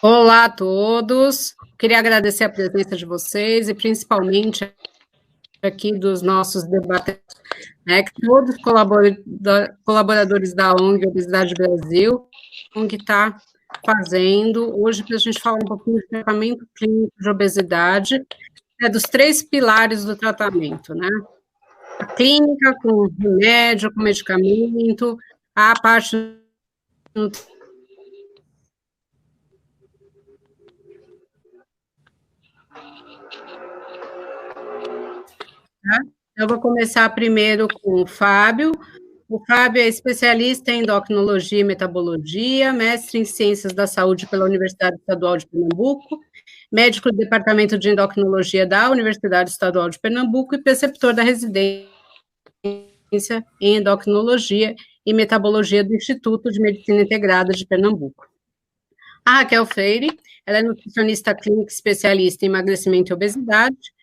Olá a todos, queria agradecer a presença de vocês e principalmente aqui dos nossos debatedores, né, que todos colaboradores da ONG Obesidade Brasil, a ONG está fazendo hoje para a gente falar um pouquinho de tratamento clínico de obesidade, dos 3 pilares do tratamento, né? A clínica com remédio, com medicamento, a parte Eu vou começar primeiro com o Fábio. O Fábio é especialista em endocrinologia e metabologia, mestre em ciências da saúde pela Universidade Estadual de Pernambuco, médico do departamento de endocrinologia da Universidade Estadual de Pernambuco e preceptor da residência em endocrinologia e metabologia do Instituto de Medicina Integrada de Pernambuco. A Raquel Freire, ela é nutricionista clínica especialista em emagrecimento e obesidade,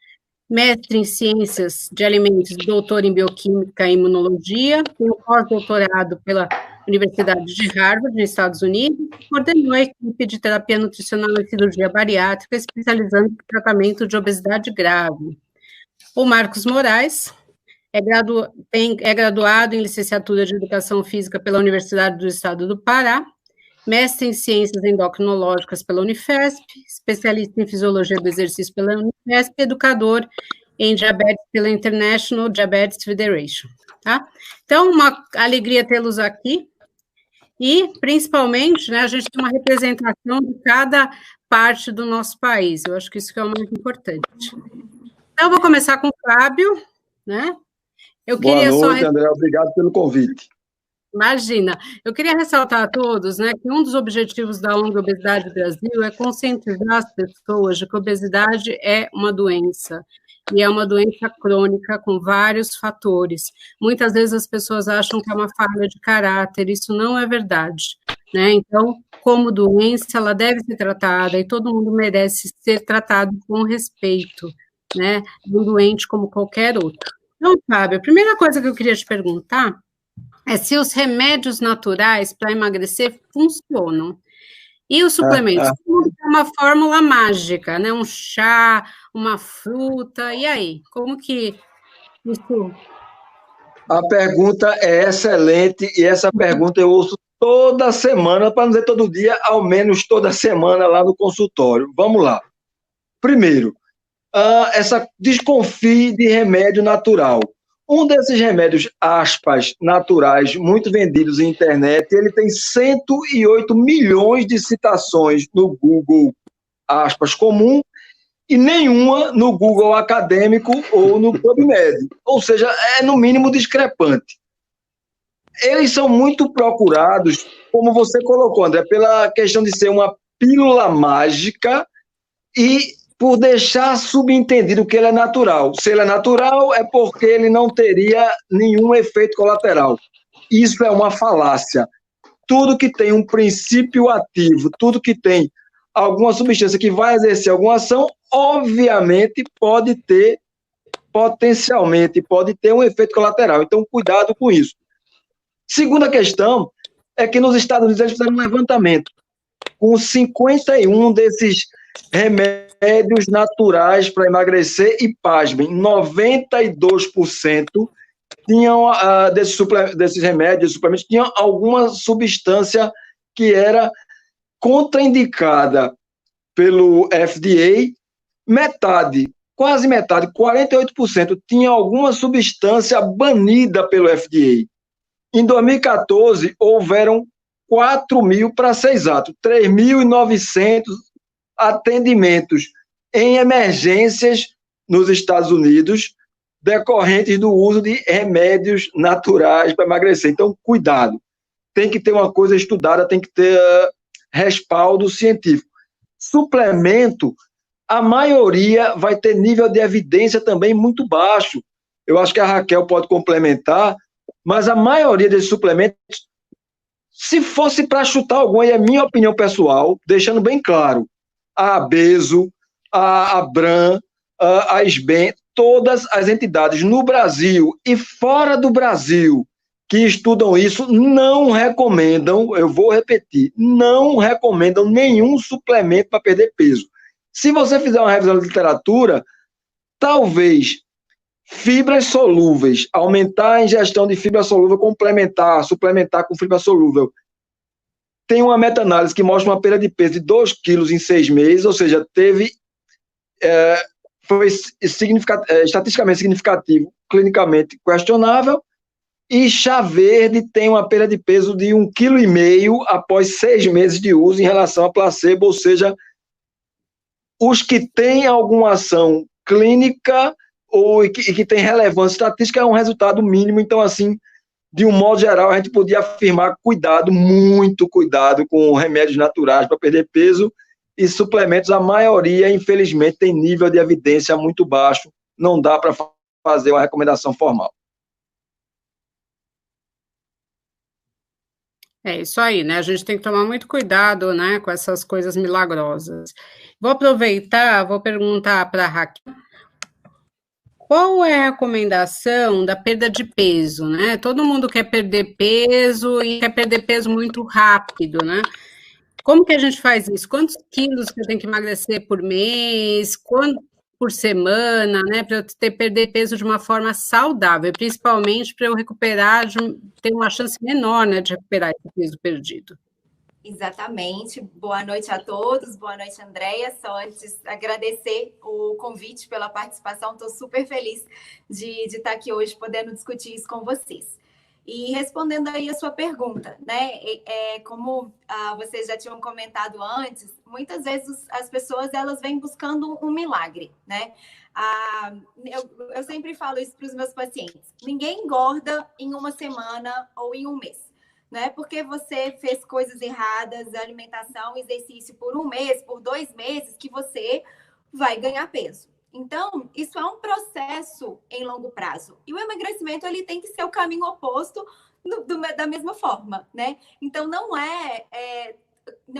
mestre em Ciências de Alimentos, doutor em Bioquímica e Imunologia, tem um pós-doutorado pela Universidade de Harvard, nos Estados Unidos, coordenou a equipe de terapia nutricional e cirurgia bariátrica, especializando no tratamento de obesidade grave. O Marcos Moraes é graduado em Licenciatura de Educação Física pela Universidade do Estado do Pará, mestre em Ciências Endocrinológicas pela Unifesp, especialista em Fisiologia do Exercício pela Unifesp, educador em Diabetes pela International Diabetes Federation, tá? Então, uma alegria tê-los aqui, e, principalmente, né, a gente tem uma representação de cada parte do nosso país, eu acho que isso que é o mais importante. Então, eu vou começar com o Fábio, né? Boa noite, André, obrigado pelo convite. Imagina, eu queria ressaltar a todos, né, que um dos objetivos da ONG Obesidade Brasil é conscientizar as pessoas de que a obesidade é uma doença, e é uma doença crônica com vários fatores. Muitas vezes as pessoas acham que é uma falha de caráter, isso não é verdade, né? Então, como doença, ela deve ser tratada, e todo mundo merece ser tratado com respeito, né? Um doente como qualquer outro. Então, Fábio, a primeira coisa que eu queria te perguntar é se os remédios naturais para emagrecer funcionam. E os suplementos? É uma fórmula mágica, né? Um chá, uma fruta, e aí? Como que isso... A pergunta é excelente, e essa pergunta eu ouço toda semana, para não dizer todo dia, ao menos toda semana lá no consultório. Vamos lá. Primeiro, desconfie de remédio natural. Um desses remédios, aspas, naturais, muito vendidos na internet, ele tem 108 milhões de citações no Google, aspas, comum, e nenhuma no Google acadêmico ou no PubMed. Ou seja, é no mínimo discrepante. Eles são muito procurados, como você colocou, André, pela questão de ser uma pílula mágica e por deixar subentendido que ele é natural. Se ele é natural, é porque ele não teria nenhum efeito colateral. Isso é uma falácia. Tudo que tem um princípio ativo, tudo que tem alguma substância que vai exercer alguma ação, obviamente potencialmente pode ter um efeito colateral. Então, cuidado com isso. Segunda questão é que nos Estados Unidos eles fizeram um levantamento com 51 desses remédios naturais para emagrecer e, pasmem, 92% tinham, desses remédios, suplementos, tinham alguma substância que era contraindicada pelo FDA, quase metade, 48%, tinha alguma substância banida pelo FDA. Em 2014, houveram 4.000, para ser exato, 3.900 atendimentos em emergências nos Estados Unidos decorrentes do uso de remédios naturais para emagrecer. Então, cuidado. Tem que ter uma coisa estudada, tem que ter respaldo científico. Suplemento, a maioria vai ter nível de evidência também muito baixo. Eu acho que a Raquel pode complementar, mas a maioria desses suplementos, se fosse para chutar alguma, e é minha opinião pessoal, deixando bem claro, a Abeso, a Abram, a SBEM, todas as entidades no Brasil e fora do Brasil que estudam isso não recomendam, eu vou repetir, não recomendam nenhum suplemento para perder peso. Se você fizer uma revisão da literatura, talvez fibras solúveis, aumentar a ingestão de fibra solúvel, suplementar com fibra solúvel. Tem uma meta-análise que mostra uma perda de peso de 2 quilos em 6 meses, ou seja, foi estatisticamente significativo, clinicamente questionável, e chá verde tem uma perda de peso de 1,5 kg após 6 meses de uso em relação a placebo, ou seja, os que têm alguma ação clínica ou que tem relevância estatística é um resultado mínimo. Então, assim, de um modo geral, a gente podia afirmar muito cuidado com remédios naturais para perder peso e suplementos. A maioria, infelizmente, tem nível de evidência muito baixo, não dá para fazer uma recomendação formal. É isso aí, né? A gente tem que tomar muito cuidado, né, com essas coisas milagrosas. Vou aproveitar, vou perguntar para a Raquel, qual é a recomendação da perda de peso, né? Todo mundo quer perder peso e quer perder peso muito rápido, né? Como que a gente faz isso? Quantos quilos que eu tenho que emagrecer por mês? Quanto por semana, né? Para eu perder peso de uma forma saudável, principalmente para eu recuperar, ter uma chance menor, né, de recuperar esse peso perdido. Exatamente. Boa noite a todos. Boa noite, Andréia. Só antes agradecer o convite pela participação. Estou super feliz de estar aqui hoje podendo discutir isso com vocês. E respondendo aí a sua pergunta, né? Como vocês já tinham comentado antes, muitas vezes as pessoas elas vêm buscando um milagre, né? Eu sempre falo isso para os meus pacientes. Ninguém engorda em uma semana ou em um mês. Não é porque você fez coisas erradas, alimentação, exercício por um mês, por 2 meses, que você vai ganhar peso. Então, isso é um processo em longo prazo. E o emagrecimento ele tem que ser o caminho oposto da mesma forma, né? Então, não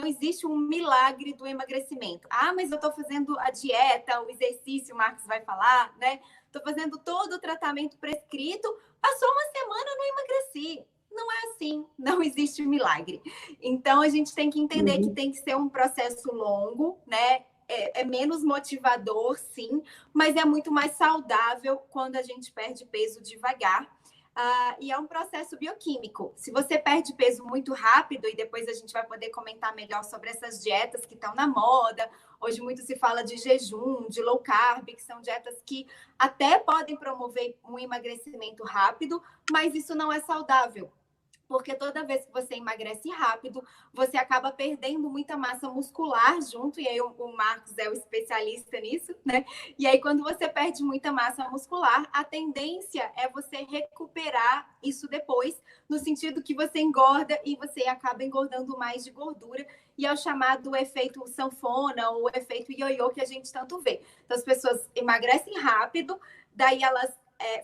existe um milagre do emagrecimento. Mas eu estou fazendo a dieta, o exercício, o Marcos vai falar, né? Estou fazendo todo o tratamento prescrito, passou uma semana, eu não emagreci. Não é assim, não existe milagre. Então, a gente tem que entender que tem que ser um processo longo, né? É menos motivador, sim, mas é muito mais saudável quando a gente perde peso devagar. E é um processo bioquímico. Se você perde peso muito rápido, e depois a gente vai poder comentar melhor sobre essas dietas que estão na moda, hoje muito se fala de jejum, de low carb, que são dietas que até podem promover um emagrecimento rápido, mas isso não é saudável. Porque toda vez que você emagrece rápido, você acaba perdendo muita massa muscular junto, e aí o Marcos é o especialista nisso, né? E aí, quando você perde muita massa muscular, a tendência é você recuperar isso depois, no sentido que você engorda e você acaba engordando mais de gordura, e é o chamado efeito sanfona, ou efeito ioiô, que a gente tanto vê. Então, as pessoas emagrecem rápido, daí elas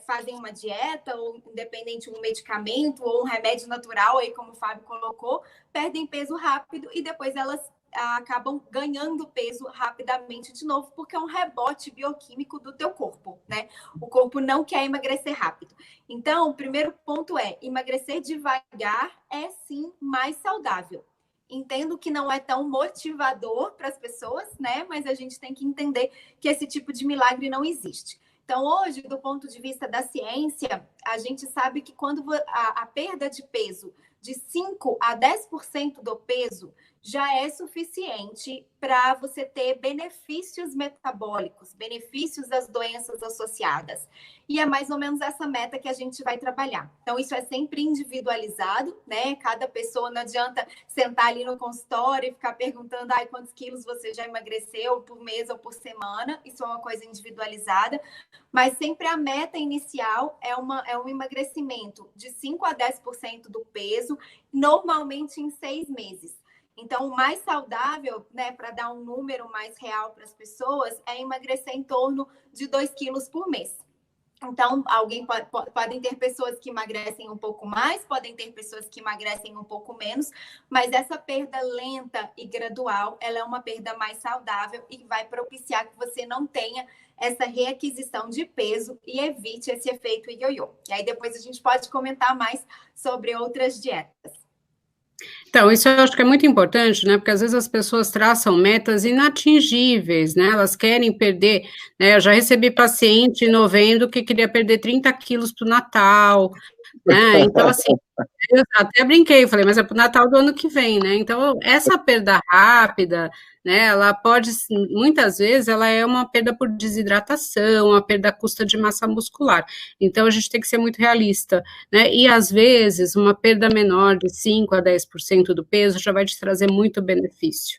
fazem uma dieta, ou independente, um medicamento, ou um remédio natural, aí como o Fábio colocou, perdem peso rápido e depois elas acabam ganhando peso rapidamente de novo, porque é um rebote bioquímico do teu corpo, né? O corpo não quer emagrecer rápido. Então, o primeiro ponto é, emagrecer devagar é sim mais saudável. Entendo que não é tão motivador para as pessoas, né? Mas a gente tem que entender que esse tipo de milagre não existe. Então, hoje, do ponto de vista da ciência, a gente sabe que quando a perda de peso de 5% a 10% do peso já é suficiente para você ter benefícios metabólicos, benefícios das doenças associadas. E é mais ou menos essa meta que a gente vai trabalhar. Então, isso é sempre individualizado, né? Cada pessoa, não adianta sentar ali no consultório e ficar perguntando quantos quilos você já emagreceu por mês ou por semana. Isso é uma coisa individualizada. Mas sempre a meta inicial é um emagrecimento de 5% a 10% do peso, normalmente em 6 meses. Então, o mais saudável, né, para dar um número mais real para as pessoas, é emagrecer em torno de 2 quilos por mês. Então, podem ter pessoas que emagrecem um pouco mais, podem ter pessoas que emagrecem um pouco menos, mas essa perda lenta e gradual, ela é uma perda mais saudável e vai propiciar que você não tenha essa reaquisição de peso e evite esse efeito ioiô. E aí depois a gente pode comentar mais sobre outras dietas. Então, isso eu acho que é muito importante, né? Porque às vezes as pessoas traçam metas inatingíveis, né? Elas querem perder, né? Eu já recebi paciente em novembro que queria perder 30 quilos para o Natal, né? Então, assim, eu até brinquei, falei, mas é para o Natal do ano que vem, né? Então, essa perda rápida, né? Ela pode, muitas vezes, ela é uma perda por desidratação, uma perda à custa de massa muscular. Então, a gente tem que ser muito realista, né? E, às vezes, uma perda menor de 5 a 10% do peso já vai te trazer muito benefício.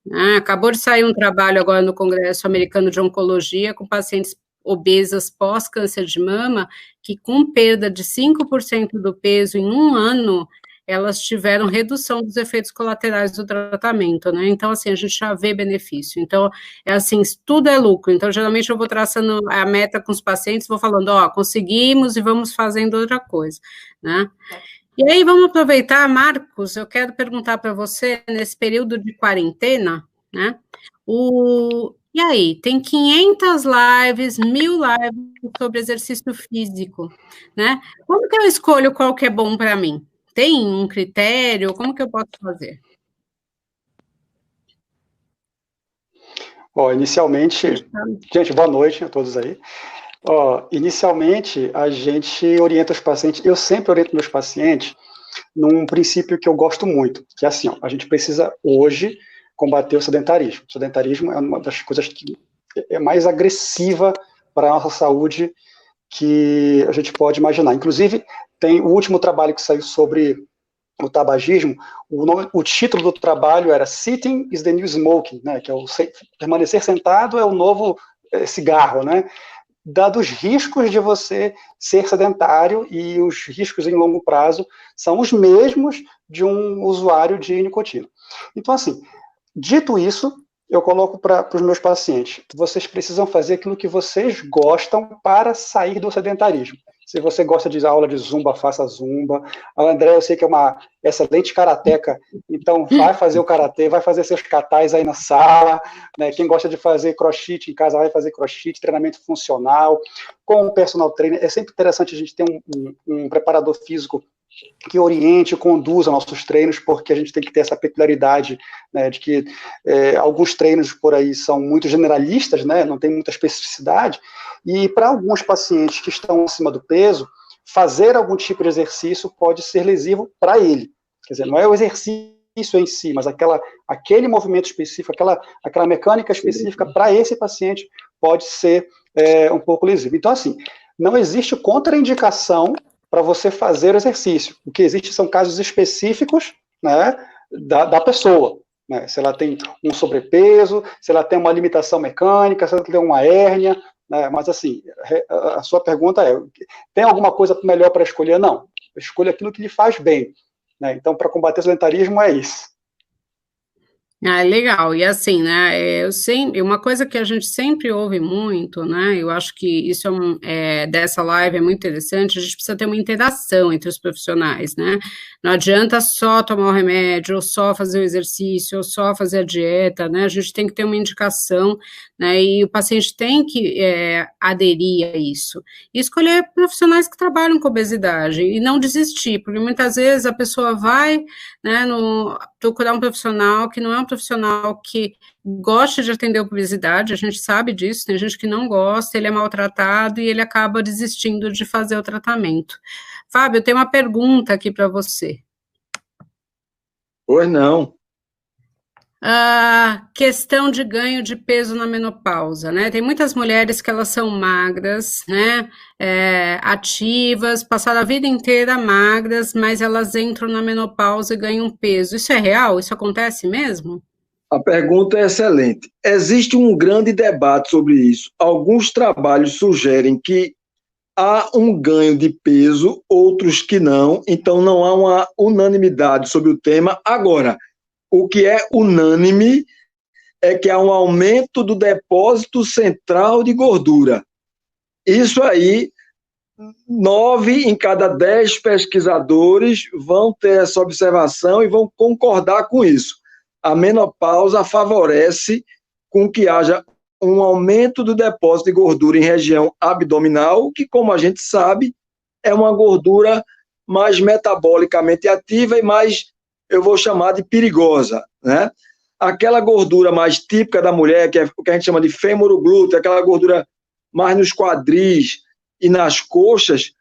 Né? Acabou de sair um trabalho agora no Congresso Americano de Oncologia com pacientes obesas pós-câncer de mama, que com perda de 5% do peso em um ano, elas tiveram redução dos efeitos colaterais do tratamento, né? Então, assim, a gente já vê benefício. Então, é assim, tudo é lucro. Então, geralmente eu vou traçando a meta com os pacientes, vou falando, ó, conseguimos e vamos fazendo outra coisa, né? E aí, vamos aproveitar, Marcos, eu quero perguntar para você, nesse período de quarentena, né? E aí, tem 500 lives, 1000 lives sobre exercício físico, né? Como que eu escolho qual que é bom para mim? Tem um critério? Como que eu posso fazer? Inicialmente, gente, boa noite a todos aí. Inicialmente, a gente orienta os pacientes, eu sempre oriento meus pacientes num princípio que eu gosto muito, que é assim, a gente precisa hoje combater o sedentarismo. O sedentarismo é uma das coisas que é mais agressiva para a nossa saúde que a gente pode imaginar. Inclusive, tem o último trabalho que saiu sobre o tabagismo, o título do trabalho era Sitting is the New Smoking, né, que é permanecer sentado é o novo cigarro, né, dados os riscos de você ser sedentário e os riscos em longo prazo são os mesmos de um usuário de nicotina. Então, assim, dito isso, eu coloco para os meus pacientes, vocês precisam fazer aquilo que vocês gostam para sair do sedentarismo. Se você gosta de aula de zumba, faça zumba. A André, eu sei que é uma excelente karateca, então vai fazer o karatê, vai fazer seus katais aí na sala, né? Quem gosta de fazer crossfit em casa vai fazer crossfit, treinamento funcional, com o personal trainer. É sempre interessante a gente ter um preparador físico que oriente, conduza nossos treinos, porque a gente tem que ter essa peculiaridade, né, de que alguns treinos por aí são muito generalistas, né, não tem muita especificidade, e para alguns pacientes que estão acima do peso, fazer algum tipo de exercício pode ser lesivo para ele. Quer dizer, não é o exercício em si, mas aquele movimento específico, aquela mecânica específica para esse paciente pode ser um pouco lesivo. Então, assim, não existe contraindicação para você fazer o exercício. O que existe são casos específicos, né, da pessoa. Né, se ela tem um sobrepeso, se ela tem uma limitação mecânica, se ela tem uma hérnia, né, mas assim, a sua pergunta é, tem alguma coisa melhor para escolher? Não, escolha aquilo que lhe faz bem. Né, então, para combater o sedentarismo é isso. Legal, e assim, né, uma coisa que a gente sempre ouve muito, né, eu acho que isso dessa live é muito interessante, a gente precisa ter uma interação entre os profissionais, né, não adianta só tomar o remédio, ou só fazer o exercício, ou só fazer a dieta, né, a gente tem que ter uma indicação, né, e o paciente tem que aderir a isso, e escolher profissionais que trabalham com obesidade, e não desistir, porque muitas vezes a pessoa vai, né, procurar um profissional que não é um profissional que gosta de atender a obesidade, a gente sabe disso, tem gente que não gosta, ele é maltratado e ele acaba desistindo de fazer o tratamento. Fábio, eu tenho uma pergunta aqui para você. Pois não. A questão de ganho de peso na menopausa, né? Tem muitas mulheres que elas são magras, né? Ativas, passaram a vida inteira magras, mas elas entram na menopausa e ganham peso. Isso é real? Isso acontece mesmo? A pergunta é excelente. Existe um grande debate sobre isso. Alguns trabalhos sugerem que há um ganho de peso, outros que não, então não há uma unanimidade sobre o tema. Agora, o que é unânime é que há um aumento do depósito central de gordura. Isso aí 9 em cada 10 pesquisadores vão ter essa observação e vão concordar com isso. A menopausa favorece com que haja um aumento do depósito de gordura em região abdominal, que, como a gente sabe, é uma gordura mais metabolicamente ativa e mais, eu vou chamar de perigosa, né? Aquela gordura mais típica da mulher, que é o que a gente chama de femoroglúteo, aquela gordura mais nos quadris e nas coxas,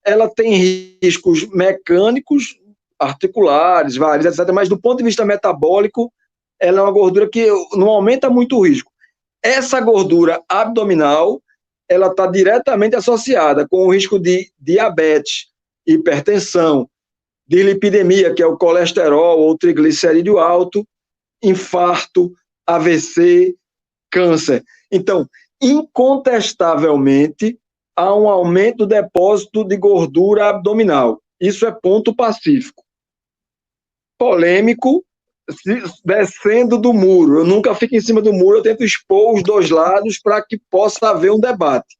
ela tem riscos mecânicos, articulares, vários, etc. Mas do ponto de vista metabólico, ela é uma gordura que não aumenta muito o risco. Essa gordura abdominal, ela está diretamente associada com o risco de diabetes, hipertensão, dislipidemia, que é o colesterol ou triglicerídeo alto, infarto, AVC, câncer. Então, incontestavelmente, há um aumento do depósito de gordura abdominal. Isso é ponto pacífico. Polêmico, descendo do muro. Eu nunca fico em cima do muro, eu tento expor os dois lados para que possa haver um debate.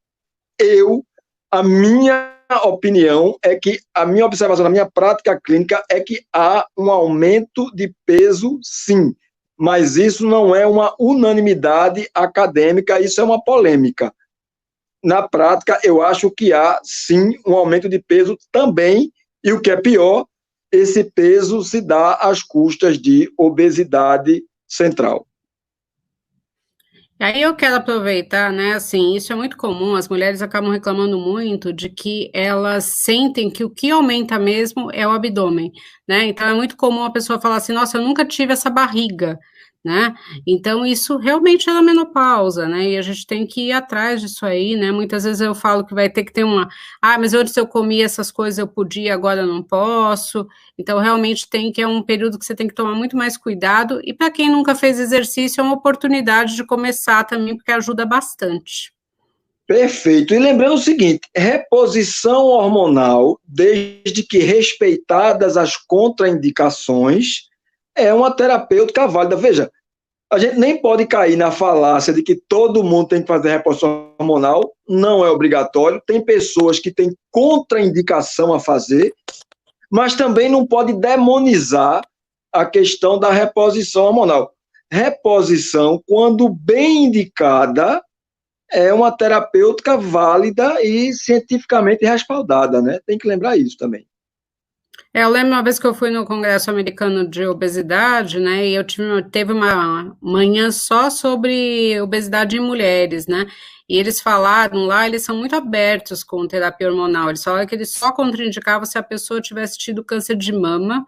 A minha opinião é que, a minha observação, a minha prática clínica é que há um aumento de peso, sim, mas isso não é uma unanimidade acadêmica, isso é uma polêmica. Na prática, eu acho que há, sim, um aumento de peso também, e o que é pior, esse peso se dá às custas de obesidade central. Aí eu quero aproveitar, né, assim, isso é muito comum, as mulheres acabam reclamando muito de que elas sentem que o que aumenta mesmo é o abdômen, né, então é muito comum a pessoa falar assim, nossa, eu nunca tive essa barriga, né, então isso realmente é da menopausa, né, e a gente tem que ir atrás disso aí, né, muitas vezes eu falo que vai ter que ter mas antes eu comia essas coisas eu podia, agora eu não posso, então realmente é um período que você tem que tomar muito mais cuidado, e para quem nunca fez exercício é uma oportunidade de começar também, porque ajuda bastante. Perfeito, e lembrando o seguinte, reposição hormonal, desde que respeitadas as contraindicações, é uma terapêutica válida. Veja, a gente nem pode cair na falácia de que todo mundo tem que fazer reposição hormonal, não é obrigatório, tem pessoas que têm contraindicação a fazer, mas também não pode demonizar a questão da reposição hormonal. Reposição, quando bem indicada, é uma terapêutica válida e cientificamente respaldada, né? Tem que lembrar isso também. Eu lembro uma vez que eu fui no Congresso Americano de Obesidade, né, e teve uma manhã só sobre obesidade em mulheres, né, e eles falaram lá, eles são muito abertos com terapia hormonal, eles falaram que eles só contraindicavam se a pessoa tivesse tido câncer de mama,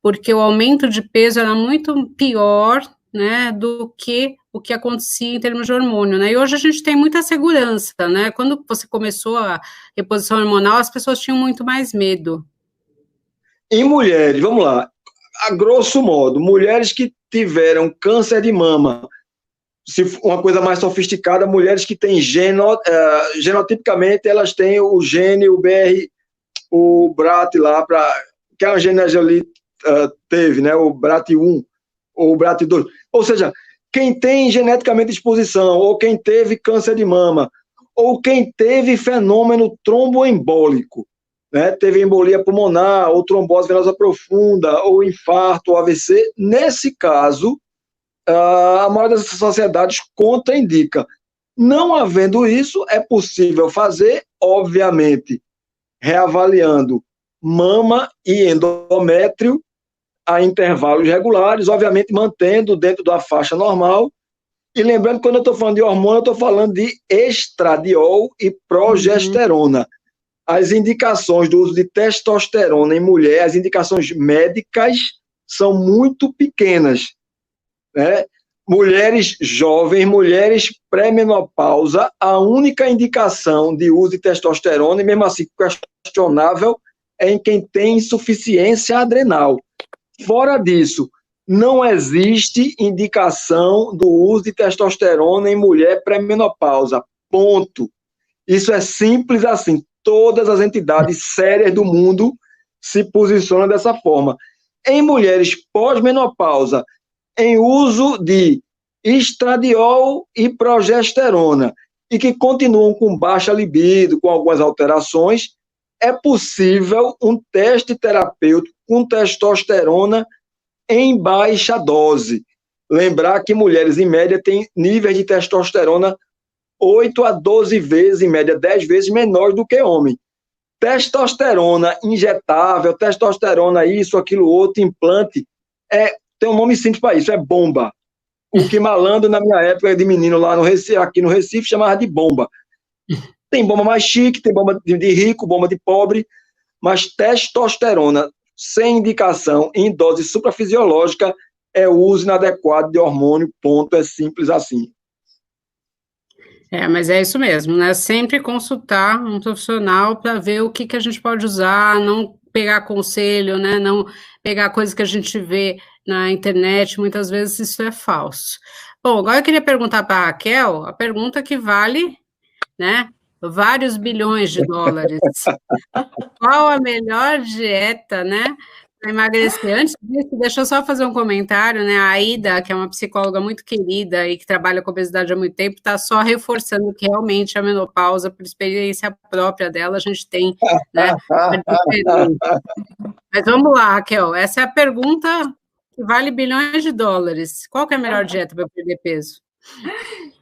porque o aumento de peso era muito pior, né, do que o que acontecia em termos de hormônio, né, e hoje a gente tem muita segurança, né, quando você começou a reposição hormonal, as pessoas tinham muito mais medo. Em mulheres, vamos lá, a grosso modo, mulheres que tiveram câncer de mama, se uma coisa mais sofisticada, mulheres que têm genotipicamente, elas têm o gene, o o BRAT lá, que a Angelina Jolie teve, né, o BRAT1 ou o BRAT2. Ou seja, quem tem geneticamente exposição, ou quem teve câncer de mama, ou quem teve fenômeno tromboembólico, né, teve embolia pulmonar, ou trombose venosa profunda, ou infarto, ou AVC, nesse caso, a maioria das sociedades contraindica. Não havendo isso, é possível fazer, obviamente, reavaliando mama e endométrio a intervalos regulares, obviamente mantendo dentro da faixa normal. E lembrando que quando eu estou falando de hormônio, eu estou falando de estradiol e progesterona. As indicações do uso de testosterona em mulher, as indicações médicas são muito pequenas, né? Mulheres jovens, mulheres pré-menopausa, a única indicação de uso de testosterona, e mesmo assim questionável, é em quem tem insuficiência adrenal. Fora disso, não existe indicação do uso de testosterona em mulher pré-menopausa. Ponto. Isso é simples assim. Todas as entidades sérias do mundo se posicionam dessa forma. Em mulheres pós-menopausa, em uso de estradiol e progesterona, e que continuam com baixa libido, com algumas alterações, é possível um teste terapêutico com testosterona em baixa dose. Lembrar que mulheres, em média, têm níveis de testosterona 8 a 12 vezes, em média 10 vezes menores do que homem. Testosterona injetável, testosterona isso, aquilo outro, implante, tem um nome simples para isso, é bomba. O que malandro, na minha época de menino lá no Recife, aqui no Recife, chamava de bomba. Tem bomba mais chique, tem bomba de rico, bomba de pobre, mas testosterona sem indicação em dose suprafisiológica é o uso inadequado de hormônio, ponto, é simples assim. Mas é isso mesmo, né? Sempre consultar um profissional para ver o que a gente pode usar, não pegar conselho, né? Não pegar coisas que a gente vê na internet, muitas vezes isso é falso. Bom, agora eu queria perguntar para a Raquel, a pergunta que vale, né? Vários bilhões de dólares. Qual a melhor dieta, né? Para emagrecer. Antes disso, deixa eu só fazer um comentário, né? A Aida, que é uma psicóloga muito querida e que trabalha com obesidade há muito tempo, está só reforçando que realmente a menopausa, por experiência própria dela, a gente tem, né? Mas vamos lá, Raquel. Essa é a pergunta que vale bilhões de dólares. Qual que é a melhor dieta para perder peso?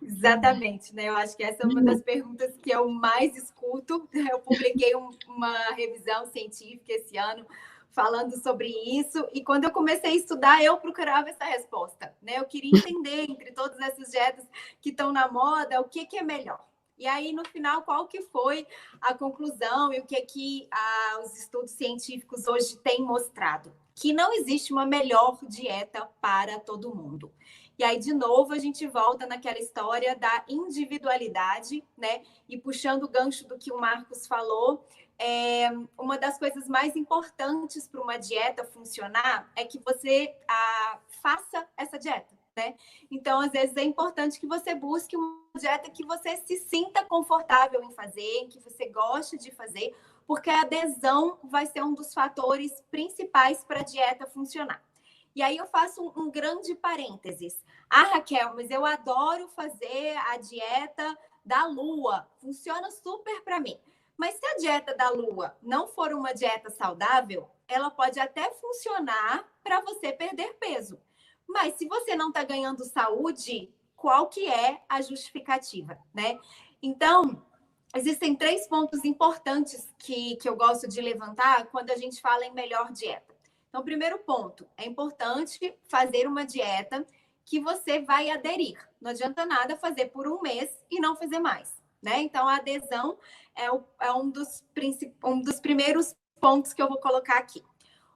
Exatamente, né? Eu acho que essa é uma das perguntas que eu mais escuto. Eu publiquei uma revisão científica esse ano falando sobre isso, e quando eu comecei a estudar, eu procurava essa resposta, né? Eu queria entender, entre todas essas dietas que estão na moda, o que é melhor. E aí, no final, qual que foi a conclusão e o que os estudos científicos hoje têm mostrado? Que não existe uma melhor dieta para todo mundo. E aí, de novo, a gente volta naquela história da individualidade, né? E puxando o gancho do que o Marcos falou, uma das coisas mais importantes para uma dieta funcionar é que você faça essa dieta, né? Então, às vezes, é importante que você busque uma dieta que você se sinta confortável em fazer, que você goste de fazer, porque a adesão vai ser um dos fatores principais para a dieta funcionar. E aí eu faço um grande parênteses. Raquel, mas eu adoro fazer a dieta da Lua. Funciona super para mim. Mas se a dieta da Lua não for uma dieta saudável, ela pode até funcionar para você perder peso. Mas se você não está ganhando saúde, qual que é a justificativa, né? Então, existem 3 pontos importantes que eu gosto de levantar quando a gente fala em melhor dieta. Então, primeiro ponto, é importante fazer uma dieta que você vai aderir. Não adianta nada fazer por um mês e não fazer mais, né? Então, a adesão é um dos primeiros pontos que eu vou colocar aqui.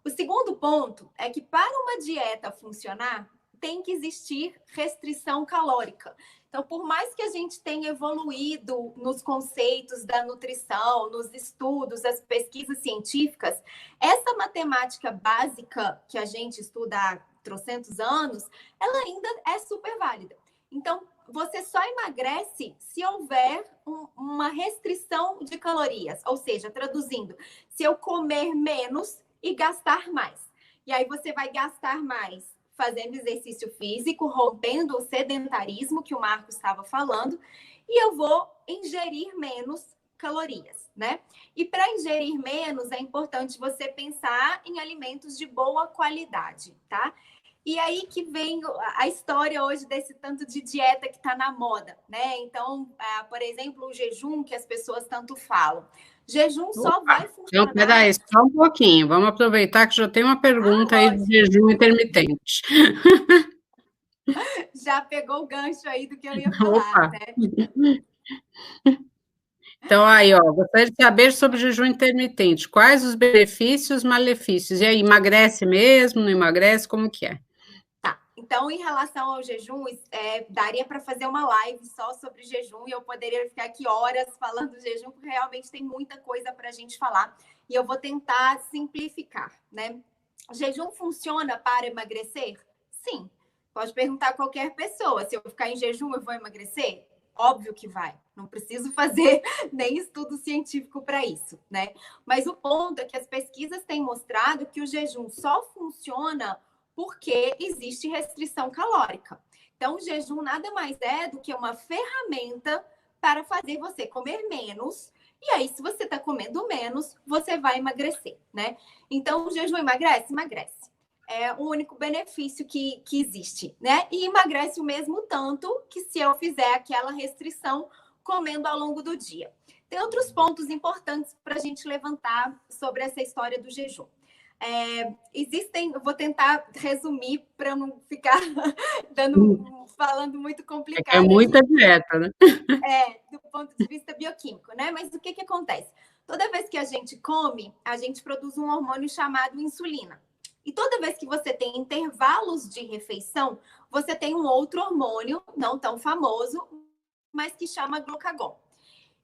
O segundo ponto é que para uma dieta funcionar, tem que existir restrição calórica. Então, por mais que a gente tenha evoluído nos conceitos da nutrição, nos estudos, as pesquisas científicas, essa matemática básica que a gente estuda há trocentos anos, ela ainda é super válida. Então, você só emagrece se houver uma restrição de calorias. Ou seja, traduzindo, se eu comer menos e gastar mais. E aí você vai gastar mais fazendo exercício físico, rompendo o sedentarismo que o Marcos estava falando, e eu vou ingerir menos calorias, né? E para ingerir menos, é importante você pensar em alimentos de boa qualidade, tá? E aí que vem a história hoje desse tanto de dieta que está na moda, né? Então, por exemplo, o jejum que as pessoas tanto falam. Jejum só vai funcionar... Então, peraí, só um pouquinho. Vamos aproveitar que já tem uma pergunta aí de jejum intermitente. Já pegou o gancho aí do que eu ia falar, né? Então, aí, gostaria de saber sobre o jejum intermitente. Quais os benefícios, malefícios? E aí, emagrece mesmo, não emagrece? Como que é? Então, em relação ao jejum, daria para fazer uma live só sobre jejum e eu poderia ficar aqui horas falando do jejum, porque realmente tem muita coisa para a gente falar. E eu vou tentar simplificar, né? O jejum funciona para emagrecer? Sim. Pode perguntar a qualquer pessoa. Se eu ficar em jejum, eu vou emagrecer? Óbvio que vai. Não preciso fazer nem estudo científico para isso, né? Mas o ponto é que as pesquisas têm mostrado que o jejum só funciona porque existe restrição calórica. Então, o jejum nada mais é do que uma ferramenta para fazer você comer menos. E aí, se você está comendo menos, você vai emagrecer, né? Então, o jejum emagrece? Emagrece. É o único benefício que existe, né? E emagrece o mesmo tanto que se eu fizer aquela restrição comendo ao longo do dia. Tem outros pontos importantes para a gente levantar sobre essa história do jejum. Eu vou tentar resumir para não ficar falando muito complicado. É muita dieta, né? Do ponto de vista bioquímico, né? Mas o que acontece? Toda vez que a gente come, a gente produz um hormônio chamado insulina. E toda vez que você tem intervalos de refeição, você tem um outro hormônio, não tão famoso, mas que chama glucagon.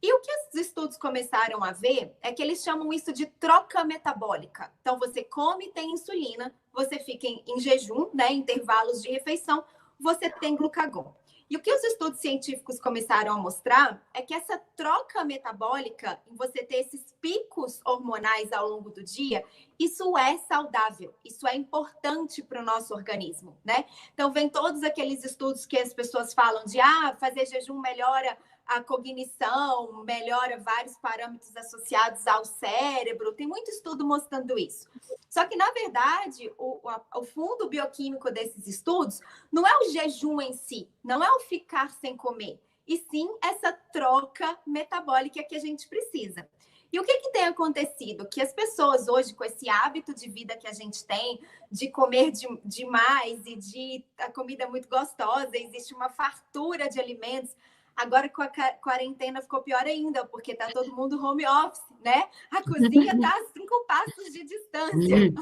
E o que os estudos começaram a ver é que eles chamam isso de troca metabólica. Então, você come e tem insulina, você fica em jejum, né, intervalos de refeição, você tem glucagon. E o que os estudos científicos começaram a mostrar é que essa troca metabólica, em você ter esses picos hormonais ao longo do dia, isso é saudável, isso é importante para o nosso organismo, né? Então, vem todos aqueles estudos que as pessoas falam de fazer jejum melhora a cognição, melhora vários parâmetros associados ao cérebro. Tem muito estudo mostrando isso. Só que, na verdade, o fundo bioquímico desses estudos não é o jejum em si, não é o ficar sem comer, e sim essa troca metabólica que a gente precisa. E o que tem acontecido? Que as pessoas hoje, com esse hábito de vida que a gente tem, de comer demais e de a comida muito gostosa, existe uma fartura de alimentos. Agora, com a quarentena, ficou pior ainda, porque tá todo mundo home office, né? A cozinha tá a 5 passos de distância.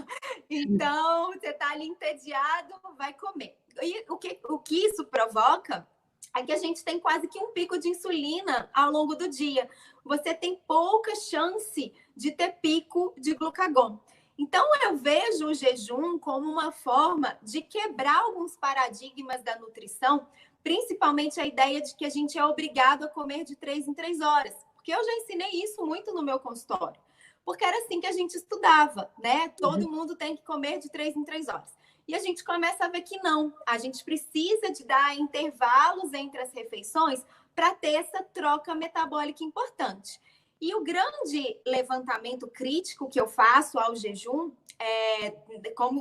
Então, você tá ali entediado, vai comer. E o que isso provoca é que a gente tem quase que um pico de insulina ao longo do dia. Você tem pouca chance de ter pico de glucagon. Então, eu vejo o jejum como uma forma de quebrar alguns paradigmas da nutrição, principalmente a ideia de que a gente é obrigado a comer de 3 em 3 horas. Porque eu já ensinei isso muito no meu consultório. Porque era assim que a gente estudava, né? Todo mundo tem que comer de 3 em 3 horas. E a gente começa a ver que não. A gente precisa de dar intervalos entre as refeições para ter essa troca metabólica importante. E o grande levantamento crítico que eu faço ao jejum,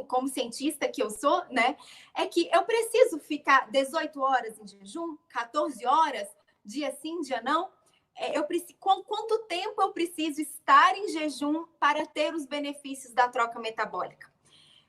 como cientista que eu sou, né, é que eu preciso ficar 18 horas em jejum, 14 horas, dia sim, dia não. Quanto tempo eu preciso estar em jejum para ter os benefícios da troca metabólica?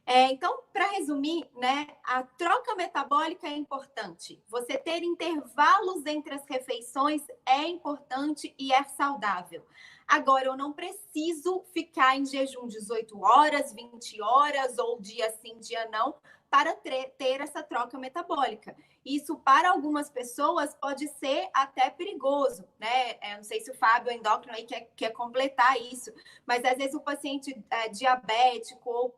Então, para resumir, né, a troca metabólica é importante. Você ter intervalos entre as refeições é importante e é saudável. Agora, eu não preciso ficar em jejum 18 horas, 20 horas, ou dia sim, dia não, para ter essa troca metabólica. Isso, para algumas pessoas, pode ser até perigoso, né? Não sei se o Fábio, endócrino, aí quer completar isso, mas às vezes o paciente diabético, ou,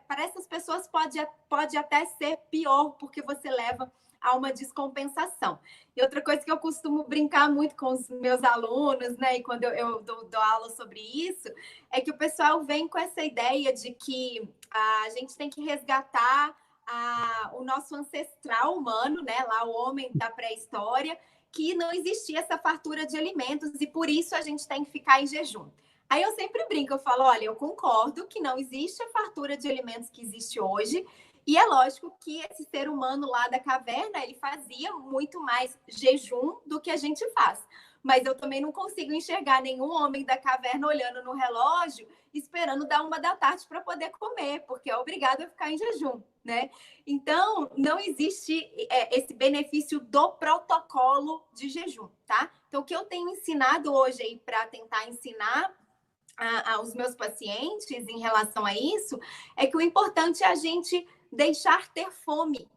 para essas pessoas pode até ser pior, porque você leva a uma descompensação. E outra coisa que eu costumo brincar muito com os meus alunos, né, e quando eu dou aula sobre isso, é que o pessoal vem com essa ideia de que a gente tem que resgatar o nosso ancestral humano, né, lá o homem da pré-história, que não existia essa fartura de alimentos e por isso a gente tem que ficar em jejum. Aí eu sempre brinco, eu falo, olha, eu concordo que não existe a fartura de alimentos que existe hoje, e é lógico que esse ser humano lá da caverna, ele fazia muito mais jejum do que a gente faz. Mas eu também não consigo enxergar nenhum homem da caverna olhando no relógio, esperando dar 1 da tarde para poder comer, porque é obrigado a ficar em jejum, né? Então, não existe esse benefício do protocolo de jejum, tá? Então, o que eu tenho ensinado hoje aí para tentar ensinar aos meus pacientes em relação a isso, é que o importante é a gente deixar ter fome.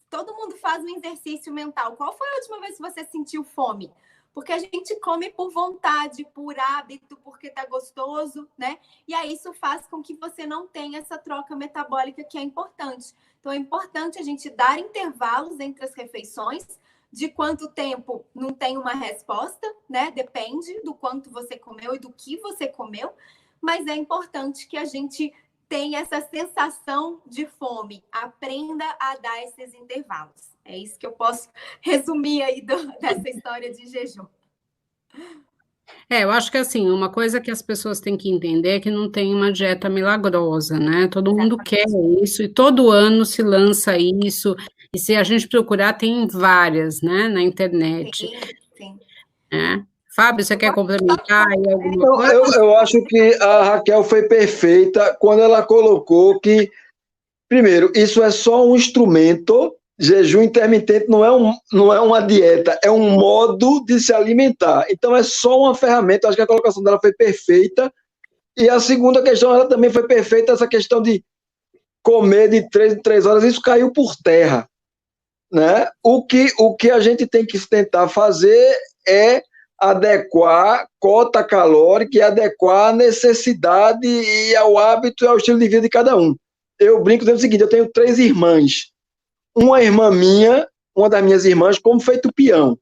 Todo mundo faz um exercício mental. Qual foi a última vez que você sentiu fome? Porque a gente come por vontade, por hábito, porque tá gostoso, né? E aí isso faz com que você não tenha essa troca metabólica que é importante. Então é importante a gente dar intervalos entre as refeições. De quanto tempo não tem uma resposta, né? Depende do quanto você comeu e do que você comeu, mas é importante que a gente tenha essa sensação de fome. Aprenda a dar esses intervalos. É isso que eu posso resumir aí dessa história de jejum. Eu acho que assim, uma coisa que as pessoas têm que entender é que não tem uma dieta milagrosa, né? Todo mundo quer isso e todo ano se lança isso. E se a gente procurar, tem várias, né, na internet. Sim. Né? Fábio, você quer complementar aí alguma coisa? Eu acho que a Raquel foi perfeita quando ela colocou que, primeiro, isso é só um instrumento. Jejum intermitente não é uma dieta, é um modo de se alimentar. Então é só uma ferramenta. Acho que a colocação dela foi perfeita. E a segunda questão, ela também foi perfeita, essa questão de comer de 3 em 3 horas, isso caiu por terra. Né? O que a gente tem que tentar fazer é adequar cota calórica e adequar a necessidade e ao hábito e ao estilo de vida de cada um. Eu brinco dizendo o seguinte, eu tenho 3 irmãs. Uma irmã minha, uma das minhas irmãs, come feito peão.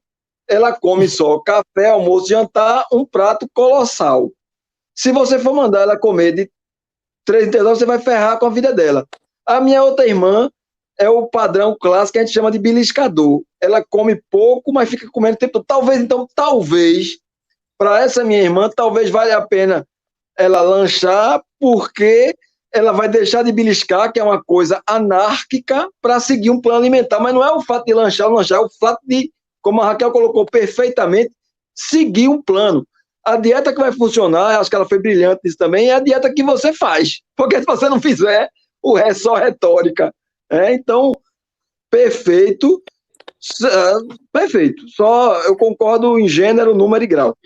Ela come só café, almoço, jantar, um prato colossal. Se você for mandar ela comer de 3 em 3 horas, você vai ferrar com a vida dela. A minha outra irmã é o padrão clássico que a gente chama de beliscador. Ela come pouco, mas fica comendo o tempo todo. Talvez, para essa minha irmã, talvez valha a pena ela lanchar, porque ela vai deixar de beliscar, que é uma coisa anárquica, para seguir um plano alimentar. Mas não é o fato de lanchar, é o fato de, como a Raquel colocou perfeitamente, seguir um plano. A dieta que vai funcionar, acho que ela foi brilhante nisso também, é a dieta que você faz. Porque se você não fizer, o resto é só retórica. Então, perfeito. Perfeito. Só eu concordo em gênero, número e grau.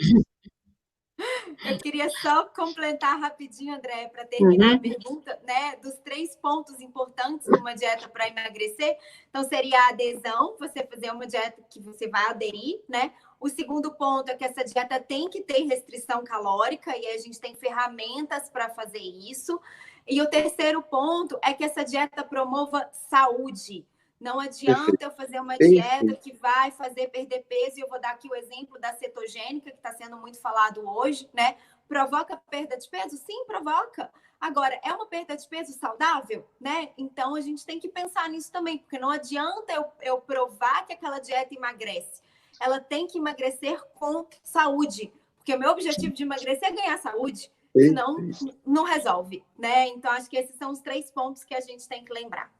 Eu queria só completar rapidinho, André, para terminar a pergunta, né, dos 3 pontos importantes numa dieta para emagrecer. Então, seria a adesão, você fazer uma dieta que você vai aderir, né? O segundo ponto é que essa dieta tem que ter restrição calórica e a gente tem ferramentas para fazer isso. E o terceiro ponto é que essa dieta promova saúde. Não adianta eu fazer uma dieta que vai fazer perder peso, e eu vou dar aqui o exemplo da cetogênica, que está sendo muito falado hoje, né? Provoca perda de peso? Sim, provoca. Agora, é uma perda de peso saudável, né? Então, a gente tem que pensar nisso também, porque não adianta eu provar que aquela dieta emagrece. Ela tem que emagrecer com saúde, porque o meu objetivo de emagrecer é ganhar saúde, senão não resolve, né? Então, acho que esses são os 3 pontos que a gente tem que lembrar.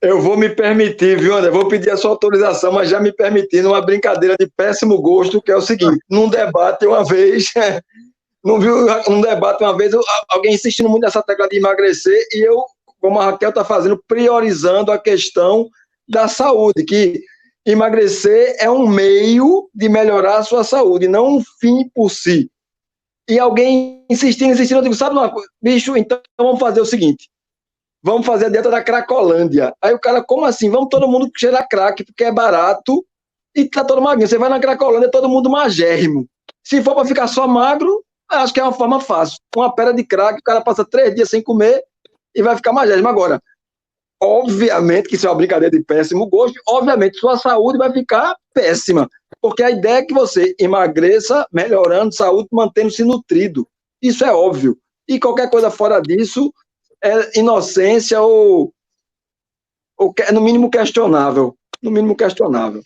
Eu vou me permitir, viu, André? Vou pedir a sua autorização, mas já me permitindo uma brincadeira de péssimo gosto, que é o seguinte: num debate uma vez, alguém insistindo muito nessa tecla de emagrecer, e eu, como a Raquel está fazendo, priorizando a questão da saúde, que emagrecer é um meio de melhorar a sua saúde, não um fim por si. E alguém insistindo, eu digo, sabe uma coisa, bicho, então vamos fazer o seguinte: vamos fazer a dieta da Cracolândia. Aí o cara, como assim? Vamos todo mundo cheirar crack, porque é barato e tá todo magrinho. Você vai na Cracolândia, todo mundo magérrimo. Se for para ficar só magro, acho que é uma forma fácil. Uma pedra de crack, o cara passa 3 dias sem comer e vai ficar magérrimo. Agora, obviamente que isso é uma brincadeira de péssimo gosto, obviamente sua saúde vai ficar péssima, porque a ideia é que você emagreça melhorando saúde, mantendo-se nutrido. Isso é óbvio. E qualquer coisa fora disso é inocência ou no mínimo questionável. No mínimo questionável.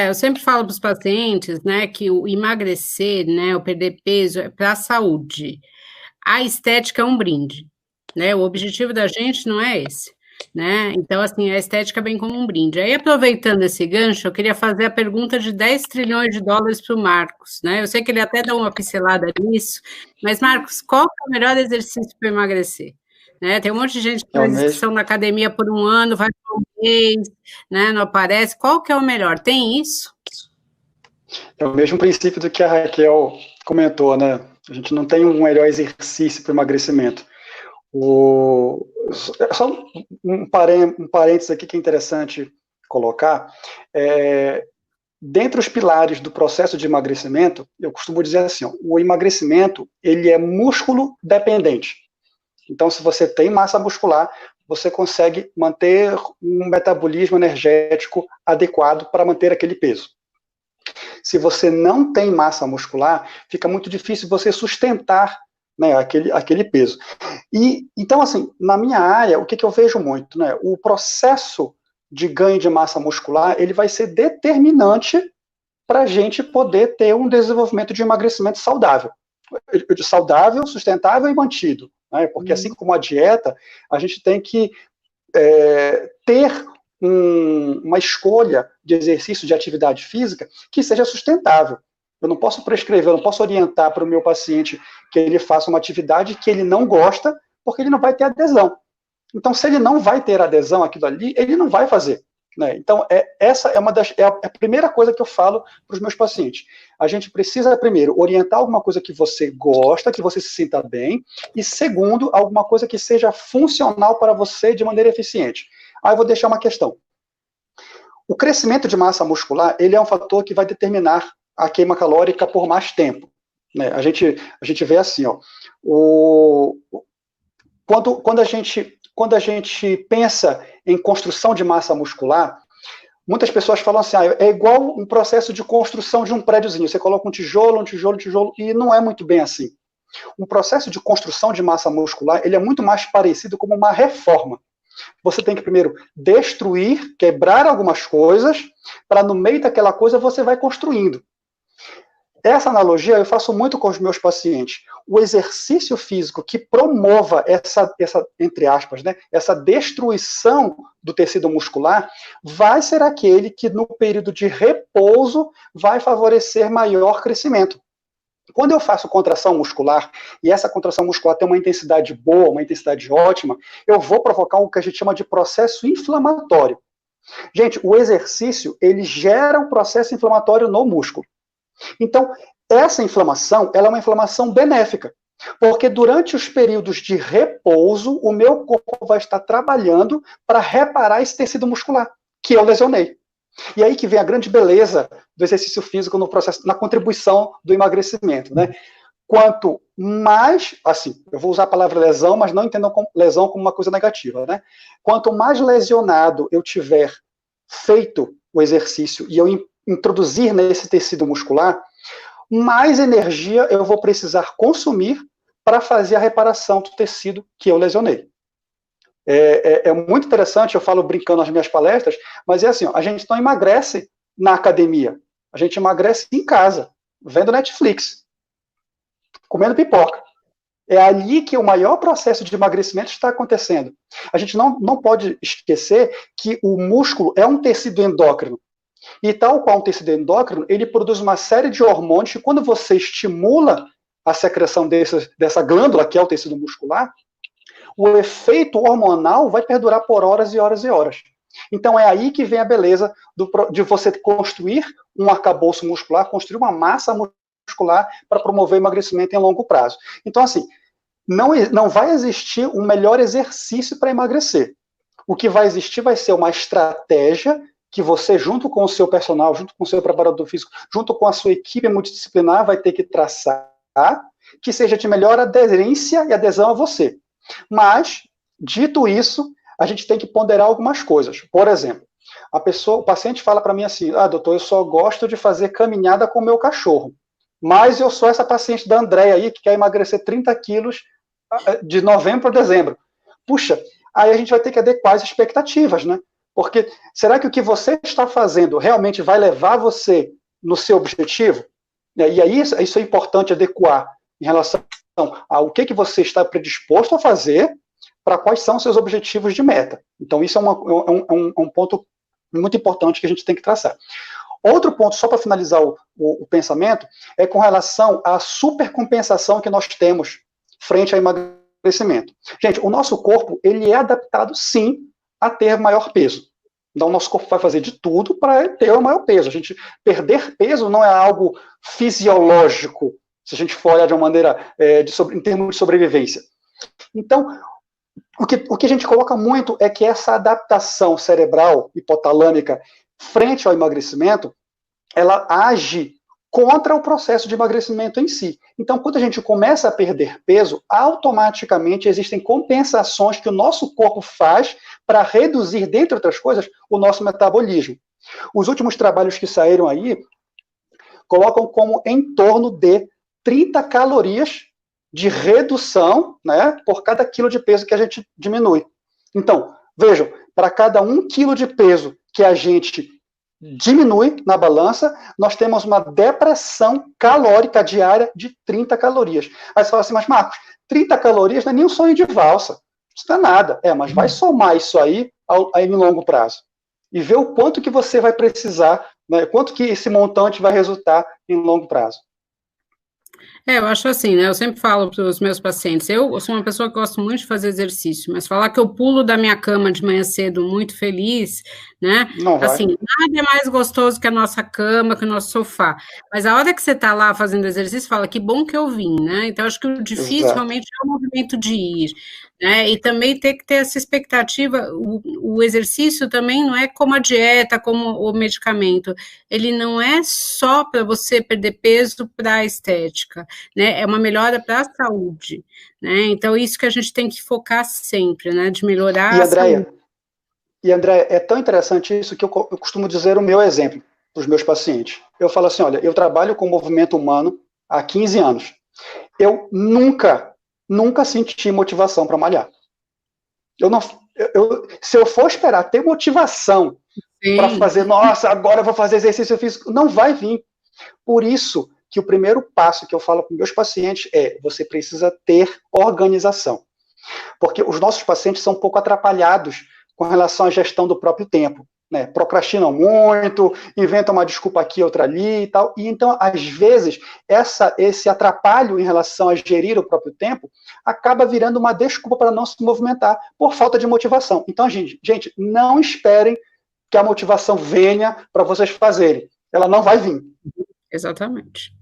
Eu sempre falo para os pacientes, né, que o emagrecer, né, o perder peso é para a saúde. A estética é um brinde, né? O objetivo da gente não é esse, né? Então, assim, a estética é bem como um brinde. Aí, aproveitando esse gancho, eu queria fazer a pergunta de 10 trilhões de dólares para o Marcos, né? Eu sei que ele até dá uma pincelada nisso, mas, Marcos, qual é o melhor exercício para emagrecer? Né? Tem um monte de gente que faz inscrição na academia por 1 ano, vai por 1 mês, né? Não aparece. Qual que é o melhor? Tem isso? É o mesmo princípio do que a Raquel comentou, né? A gente não tem um melhor exercício para o emagrecimento. Só um parênteses aqui que é interessante colocar. Dentre os pilares do processo de emagrecimento, eu costumo dizer assim, o emagrecimento ele é músculo dependente. Então, se você tem massa muscular, você consegue manter um metabolismo energético adequado para manter aquele peso. Se você não tem massa muscular, fica muito difícil você sustentar, né, aquele peso. E, então, assim, na minha área, o que eu vejo muito? Né, o processo de ganho de massa muscular, ele vai ser determinante para a gente poder ter um desenvolvimento de emagrecimento saudável. Saudável, sustentável e mantido. Né? Porque assim como a dieta, a gente tem que ter uma escolha de exercício de atividade física que seja sustentável. Eu não posso prescrever, eu não posso orientar para o meu paciente que ele faça uma atividade que ele não gosta, porque ele não vai ter adesão. Então, se ele não vai ter adesão àquilo ali, ele não vai fazer. Né? Então, essa é a primeira coisa que eu falo para os meus pacientes. A gente precisa, primeiro, orientar alguma coisa que você gosta, que você se sinta bem, e segundo, alguma coisa que seja funcional para você de maneira eficiente. Aí eu vou deixar uma questão. O crescimento de massa muscular, ele é um fator que vai determinar a queima calórica por mais tempo. Né? A gente vê assim, ó, quando a gente pensa em construção de massa muscular, muitas pessoas falam assim, é igual um processo de construção de um prédiozinho. Você coloca um tijolo, e não é muito bem assim. Um processo de construção de massa muscular, ele é muito mais parecido com uma reforma. Você tem que primeiro destruir, quebrar algumas coisas, para no meio daquela coisa você vai construindo. Essa analogia eu faço muito com os meus pacientes. O exercício físico que promova essa entre aspas, né, essa destruição do tecido muscular, vai ser aquele que no período de repouso vai favorecer maior crescimento. Quando eu faço contração muscular, e essa contração muscular tem uma intensidade boa, uma intensidade ótima, eu vou provocar o que a gente chama de processo inflamatório. Gente, o exercício, ele gera um processo inflamatório no músculo. Então, essa inflamação, ela é uma inflamação benéfica, porque durante os períodos de repouso, o meu corpo vai estar trabalhando para reparar esse tecido muscular, que eu lesionei. E aí que vem a grande beleza do exercício físico no processo, na contribuição do emagrecimento, né? Quanto mais, assim, eu vou usar a palavra lesão, mas não entendam lesão como uma coisa negativa, né? Quanto mais lesionado eu tiver feito o exercício e eu introduzir nesse tecido muscular, mais energia eu vou precisar consumir para fazer a reparação do tecido que eu lesionei. É muito interessante, eu falo brincando nas minhas palestras, mas é assim, ó, a gente não emagrece na academia, a gente emagrece em casa, vendo Netflix, comendo pipoca. É ali que o maior processo de emagrecimento está acontecendo. A gente não pode esquecer que o músculo é um tecido endócrino. E tal qual um tecido endócrino, ele produz uma série de hormônios que quando você estimula a secreção dessa glândula, que é o tecido muscular, o efeito hormonal vai perdurar por horas e horas e horas. Então é aí que vem a beleza de você construir um arcabouço muscular, construir uma massa muscular para promover emagrecimento em longo prazo. Então, assim, não vai existir um melhor exercício para emagrecer. O que vai existir vai ser uma estratégia que você, junto com o seu personal, junto com o seu preparador físico, junto com a sua equipe multidisciplinar, vai ter que traçar, que seja de melhor aderência e adesão a você. Mas, dito isso, a gente tem que ponderar algumas coisas. Por exemplo, o paciente fala para mim assim, doutor, eu só gosto de fazer caminhada com o meu cachorro, mas eu sou essa paciente da Andréia aí, que quer emagrecer 30 quilos de novembro a dezembro. Puxa, aí a gente vai ter que adequar as expectativas, né? Porque será que o que você está fazendo realmente vai levar você no seu objetivo? E aí isso é importante adequar em relação ao que você está predisposto a fazer, para quais são os seus objetivos de meta. Então, isso é um ponto muito importante que a gente tem que traçar. Outro ponto, só para finalizar o pensamento, é com relação à supercompensação que nós temos frente ao emagrecimento. Gente, o nosso corpo, ele é adaptado, sim, a ter maior peso. Então, o nosso corpo vai fazer de tudo para ter o maior peso. A gente perder peso não é algo fisiológico, se a gente for olhar de uma maneira, em termos de sobrevivência. Então, o que a gente coloca muito é que essa adaptação cerebral hipotalâmica frente ao emagrecimento, ela age contra o processo de emagrecimento em si. Então, quando a gente começa a perder peso, automaticamente existem compensações que o nosso corpo faz para reduzir, dentre outras coisas, o nosso metabolismo. Os últimos trabalhos que saíram aí colocam como em torno de 30 calorias de redução, né, por cada quilo de peso que a gente diminui. Então, Vejam, para cada 1 quilo de peso que a gente diminui na balança, nós temos uma depressão calórica diária de 30 calorias. Aí você fala assim, mas Marcos, 30 calorias não é nem um sonho de valsa. Isso não é nada. Mas vai somar isso aí no longo prazo. E ver o quanto que você vai precisar, né, quanto que esse montante vai resultar em longo prazo. Eu acho assim, né? Eu sempre falo para os meus pacientes, eu sou uma pessoa que gosto muito de fazer exercício, mas falar que eu pulo da minha cama de manhã cedo muito feliz, né? Não vai. Assim, nada é mais gostoso que a nossa cama, que o nosso sofá. Mas a hora que você está lá fazendo exercício, fala, que bom que eu vim, né? Então, acho que o difícil Exato. realmente é o movimento de ir, né? E também ter que ter essa expectativa, o exercício também não é como a dieta, como o medicamento, ele não é só para você perder peso para a estética, né? É uma melhora para a saúde, né? Então, isso que a gente tem que focar sempre, né? De melhorar a saúde. E, André, é tão interessante isso que eu costumo dizer o meu exemplo para os meus pacientes. Eu falo assim, olha, eu trabalho com movimento humano há 15 anos. Eu nunca senti motivação para malhar. Se eu for esperar ter motivação para fazer, nossa, agora eu vou fazer exercício físico, não vai vir. Por isso que o primeiro passo que eu falo para meus pacientes é, você precisa ter organização. Porque os nossos pacientes são um pouco atrapalhados com relação à gestão do próprio tempo. Né, procrastinam muito, inventam uma desculpa aqui, outra ali e tal. E então, às vezes, esse atrapalho em relação a gerir o próprio tempo acaba virando uma desculpa para não se movimentar por falta de motivação. Então, gente, não esperem que a motivação venha para vocês fazerem. Ela não vai vir. Exatamente.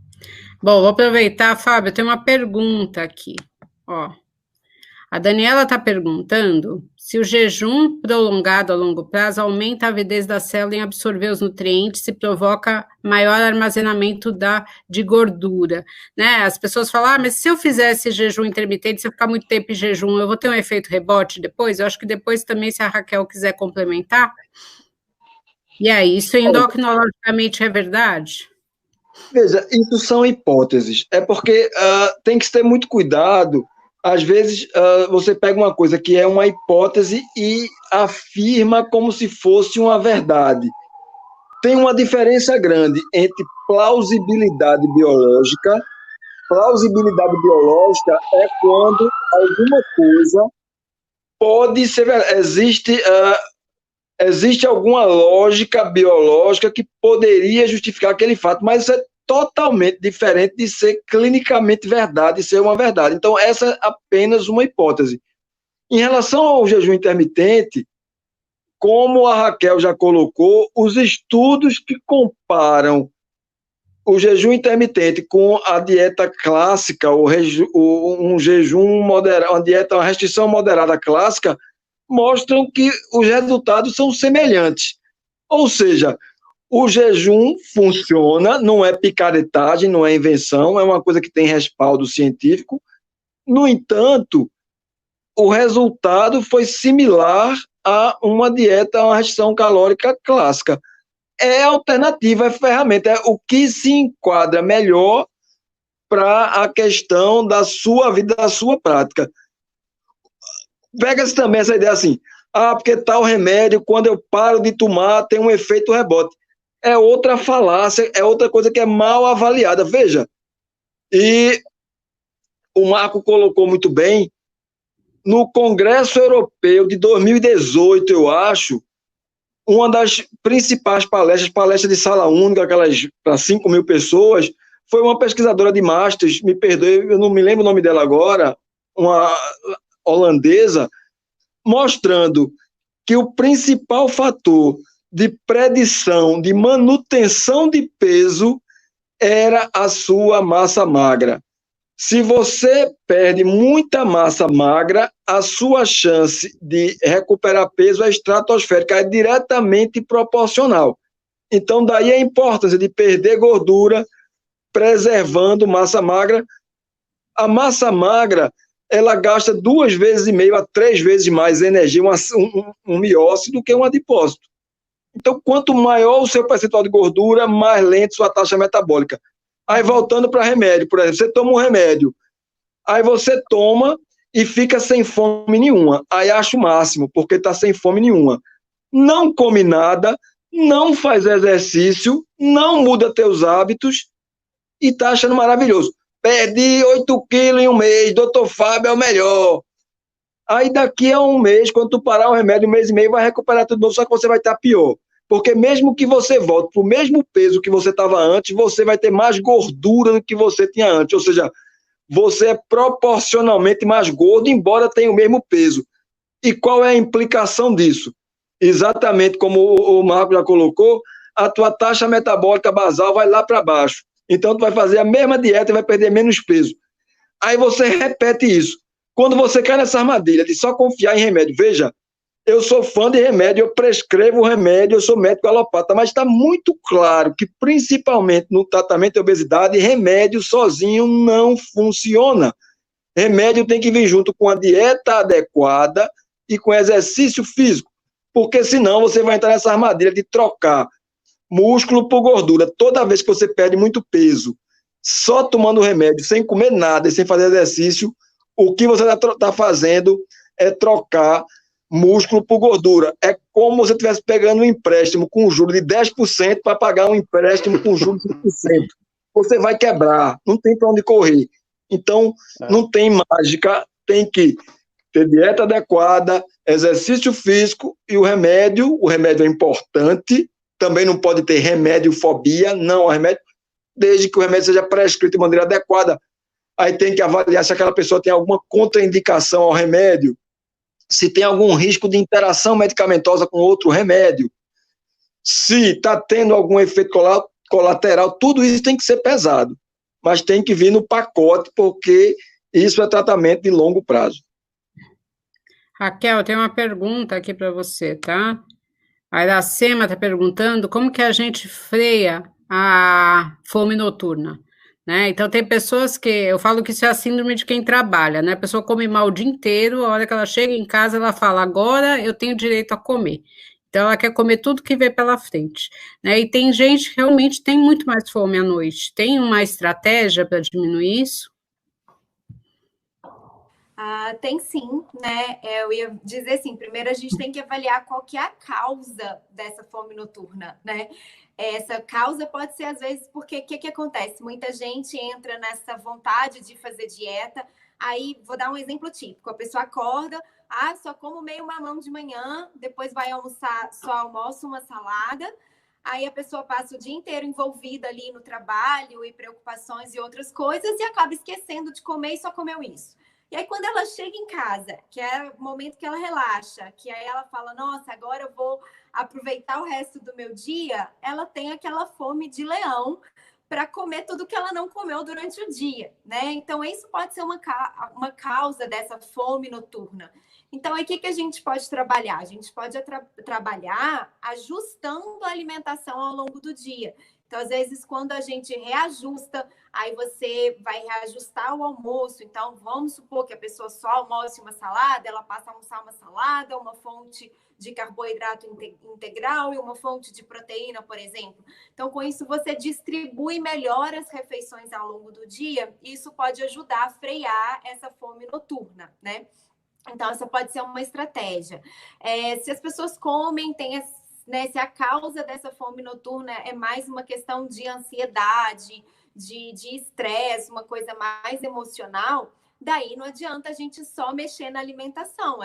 Bom, vou aproveitar, Fábio, tem uma pergunta aqui. Ó. A Daniela está perguntando se o jejum prolongado a longo prazo aumenta a avidez da célula em absorver os nutrientes e provoca maior armazenamento de gordura, né? As pessoas falam, mas se eu fizesse jejum intermitente, se eu ficar muito tempo em jejum, eu vou ter um efeito rebote depois? Eu acho que depois também, se a Raquel quiser complementar. E aí, isso endocrinologicamente é verdade? Veja, isso são hipóteses. É porque tem que ter muito cuidado. Às vezes, você pega uma coisa que é uma hipótese e afirma como se fosse uma verdade. Tem uma diferença grande entre plausibilidade biológica. Plausibilidade biológica é quando alguma coisa pode ser... Existe alguma lógica biológica que poderia justificar aquele fato, mas isso é totalmente diferente de ser clinicamente verdade, de ser uma verdade. Então, essa é apenas uma hipótese. Em relação ao jejum intermitente, como a Raquel já colocou, os estudos que comparam o jejum intermitente com a dieta clássica, um jejum moderado, uma restrição moderada clássica, mostram que os resultados são semelhantes. Ou seja, o jejum funciona, não é picaretagem, não é invenção, é uma coisa que tem respaldo científico. No entanto, o resultado foi similar a uma dieta, a uma restrição calórica clássica. É alternativa, é ferramenta, é o que se enquadra melhor para a questão da sua vida, da sua prática. Pega-se também essa ideia assim, porque tal remédio, quando eu paro de tomar, tem um efeito rebote. É outra falácia, é outra coisa que é mal avaliada. Veja, e o Marco colocou muito bem, no Congresso Europeu de 2018, eu acho, uma das principais palestras de sala única, aquelas para 5 mil pessoas, foi uma pesquisadora de Masters, me perdoe, eu não me lembro o nome dela agora, uma holandesa, mostrando que o principal fator de predição, de manutenção de peso, era a sua massa magra. Se você perde muita massa magra, a sua chance de recuperar peso é estratosférica, é diretamente proporcional. Então, daí a importância de perder gordura, preservando massa magra. A massa magra, ela gasta 2,5 vezes a 3 vezes mais energia, um miócito, do que um adipócito. Então, quanto maior o seu percentual de gordura, mais lenta sua taxa metabólica. Aí, voltando para remédio, por exemplo, você toma um remédio, aí você toma e fica sem fome nenhuma. Aí acho o máximo, porque está sem fome nenhuma. Não come nada, não faz exercício, não muda teus hábitos e está achando maravilhoso. Perdi 8 quilos em um mês, doutor Fábio é o melhor. Aí daqui a um mês, quando tu parar o remédio, 1 mês e meio, vai recuperar tudo novo, só que você vai estar pior. Porque mesmo que você volte para o mesmo peso que você estava antes, você vai ter mais gordura do que você tinha antes. Ou seja, você é proporcionalmente mais gordo, embora tenha o mesmo peso. E qual é a implicação disso? Exatamente como o Marco já colocou, a tua taxa metabólica basal vai lá para baixo. Então, tu vai fazer a mesma dieta e vai perder menos peso. Aí você repete isso. Quando você cai nessa armadilha de só confiar em remédio, veja, eu sou fã de remédio, eu prescrevo remédio, eu sou médico alopata, mas está muito claro que, principalmente no tratamento de obesidade, remédio sozinho não funciona. Remédio tem que vir junto com a dieta adequada e com exercício físico, porque senão você vai entrar nessa armadilha de trocar músculo por gordura. Toda vez que você perde muito peso, só tomando remédio, sem comer nada e sem fazer exercício, o que você está fazendo é trocar músculo por gordura. É como se você estivesse pegando um empréstimo com juros de 10% para pagar um empréstimo com juros de 5%. Você vai quebrar, não tem para onde correr. Então, não tem mágica, tem que ter dieta adequada, exercício físico e o remédio é importante, também não pode ter remédio-fobia, não, remédio, desde que o remédio seja prescrito de maneira adequada. Aí tem que avaliar se aquela pessoa tem alguma contraindicação ao remédio, se tem algum risco de interação medicamentosa com outro remédio, se está tendo algum efeito colateral, tudo isso tem que ser pesado, mas tem que vir no pacote, porque isso é tratamento de longo prazo. Raquel, tem uma pergunta aqui para você, tá? A Iracema está perguntando como que a gente freia a fome noturna, né? Então, tem pessoas que, eu falo que isso é a síndrome de quem trabalha, né? A pessoa come mal o dia inteiro, a hora que ela chega em casa, ela fala, agora eu tenho direito a comer. Então, ela quer comer tudo que vê pela frente, né? E tem gente que realmente tem muito mais fome à noite. Tem uma estratégia para diminuir isso? Tem sim, né? Eu ia dizer assim, primeiro a gente tem que avaliar qual que é a causa dessa fome noturna, né? Essa causa pode ser, às vezes, porque o que acontece? Muita gente entra nessa vontade de fazer dieta, aí vou dar um exemplo típico, a pessoa acorda, só como meio mamão de manhã, depois vai almoçar, só almoça uma salada, aí a pessoa passa o dia inteiro envolvida ali no trabalho e preocupações e outras coisas e acaba esquecendo de comer e só comeu isso. E aí, quando ela chega em casa, que é o momento que ela relaxa, que aí ela fala, nossa, agora eu vou aproveitar o resto do meu dia, ela tem aquela fome de leão para comer tudo que ela não comeu durante o dia, né? Então, isso pode ser uma causa dessa fome noturna. Então, aí, o que a gente pode trabalhar? A gente pode trabalhar ajustando a alimentação ao longo do dia. Então, às vezes, quando a gente reajusta, aí você vai reajustar o almoço. Então, vamos supor que a pessoa só almoce uma salada, ela passa a almoçar uma salada, uma fonte de carboidrato integral e uma fonte de proteína, por exemplo. Então, com isso, você distribui melhor as refeições ao longo do dia e isso pode ajudar a frear essa fome noturna, né? Então, essa pode ser uma estratégia. Se as pessoas comem, tem né, se a causa dessa fome noturna é mais uma questão de ansiedade, de estresse, uma coisa mais emocional, daí não adianta a gente só mexer na alimentação.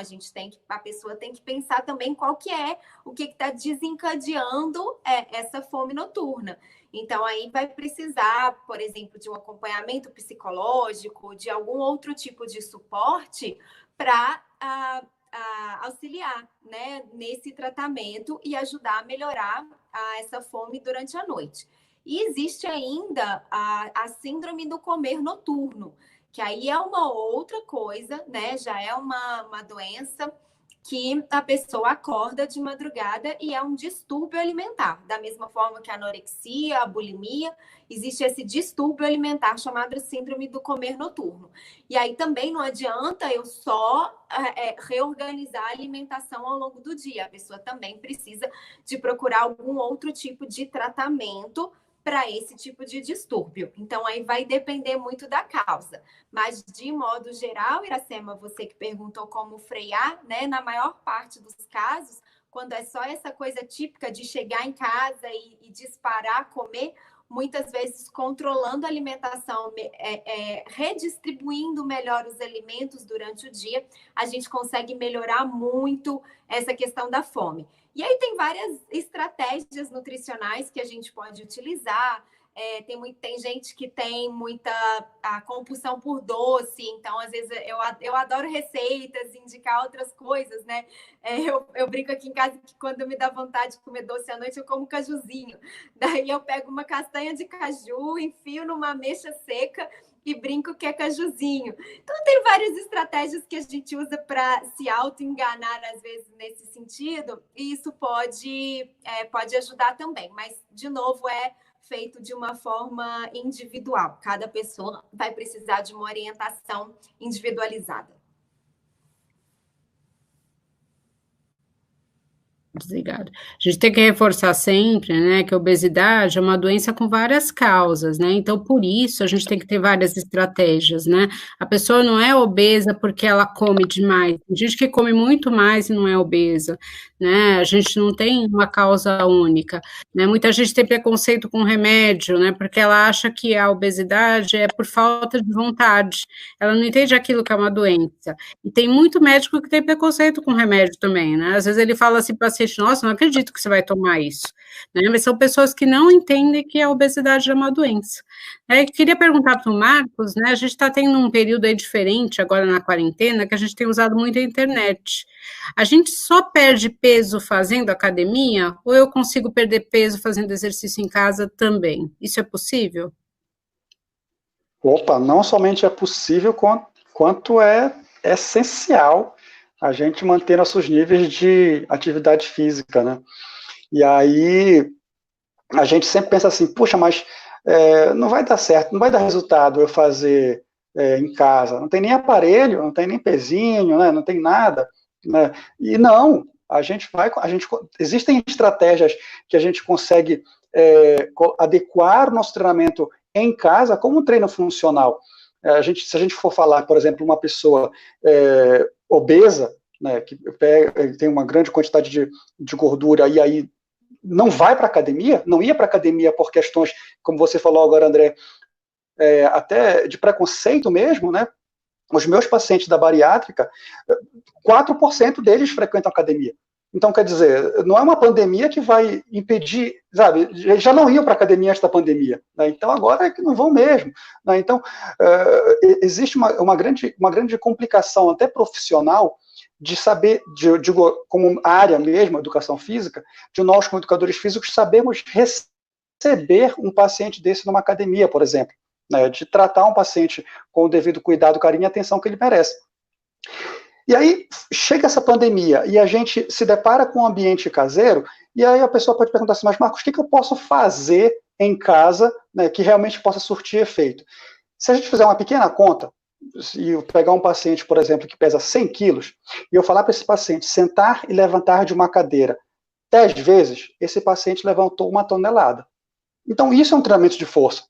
A pessoa tem que pensar também qual que é o que está desencadeando essa fome noturna. Então, aí vai precisar, por exemplo, de um acompanhamento psicológico, de algum outro tipo de suporte para auxiliar, né, nesse tratamento e ajudar a melhorar essa fome durante a noite. E existe ainda a síndrome do comer noturno, que aí é uma outra coisa, né? Já é uma doença que a pessoa acorda de madrugada e é um distúrbio alimentar. Da mesma forma que a anorexia, a bulimia, existe esse distúrbio alimentar chamado síndrome do comer noturno. E aí também não adianta eu só reorganizar a alimentação ao longo do dia. A pessoa também precisa de procurar algum outro tipo de tratamento para esse tipo de distúrbio. Então, aí vai depender muito da causa. Mas, de modo geral, Iracema, você que perguntou como frear, né? Na maior parte dos casos, quando é só essa coisa típica de chegar em casa e disparar, comer, muitas vezes controlando a alimentação, redistribuindo melhor os alimentos durante o dia, a gente consegue melhorar muito essa questão da fome. E aí tem várias estratégias nutricionais que a gente pode utilizar. Tem gente que tem muita compulsão por doce, então às vezes eu adoro receitas, indicar outras coisas, né? Eu brinco aqui em casa que quando me dá vontade de comer doce à noite, eu como cajuzinho. Daí eu pego uma castanha de caju, enfio numa ameixa seca e brinco que é cajuzinho. Então, tem várias estratégias que a gente usa para se auto-enganar, às vezes, nesse sentido, e isso pode ajudar também, mas, de novo, é feito de uma forma individual. Cada pessoa vai precisar de uma orientação individualizada. Desligado. A gente tem que reforçar sempre, né, que a obesidade é uma doença com várias causas, né, então por isso a gente tem que ter várias estratégias, né, a pessoa não é obesa porque ela come demais, tem gente que come muito mais e não é obesa, né, a gente não tem uma causa única, né, muita gente tem preconceito com remédio, né, porque ela acha que a obesidade é por falta de vontade, ela não entende aquilo que é uma doença, e tem muito médico que tem preconceito com remédio também, né, às vezes ele fala assim, paciente, nossa, não acredito que você vai tomar isso, né? Mas são pessoas que não entendem que a obesidade é uma doença. Queria perguntar para o Marcos, né? A gente está tendo um período aí diferente agora na quarentena, que a gente tem usado muito a internet. A gente só perde peso fazendo academia, ou eu consigo perder peso fazendo exercício em casa também? Isso é possível? Opa, não somente é possível, quanto é essencial a gente manter nossos níveis de atividade física, né? E aí, a gente sempre pensa assim, puxa, mas não vai dar certo, não vai dar resultado eu fazer em casa, não tem nem aparelho, não tem nem pezinho, né? Não tem nada, né? E não, existem estratégias que a gente consegue adequar o nosso treinamento em casa como um treino funcional. Se a gente for falar, por exemplo, uma pessoa obesa, né, que tem uma grande quantidade de gordura, e aí não vai para a academia, não ia para a academia por questões, como você falou agora, André, até de preconceito mesmo, né? Os meus pacientes da bariátrica, 4% deles frequentam a academia. Então, quer dizer, não é uma pandemia que vai impedir, sabe, já não iam para a academia antes da pandemia, né? Então agora é que não vão mesmo, né? Então, existe uma grande complicação, até profissional, de saber, como área mesmo, educação física, de nós, como educadores físicos, sabemos receber um paciente desse numa academia, por exemplo, né? De tratar um paciente com o devido cuidado, carinho e atenção que ele merece. E aí chega essa pandemia e a gente se depara com um ambiente caseiro, e aí a pessoa pode perguntar assim, mas Marcos, o que eu posso fazer em casa, né, que realmente possa surtir efeito? Se a gente fizer uma pequena conta, e eu pegar um paciente, por exemplo, que pesa 100 quilos, e eu falar para esse paciente sentar e levantar de uma cadeira 10 vezes, esse paciente levantou 1 tonelada. Então isso é um treinamento de força.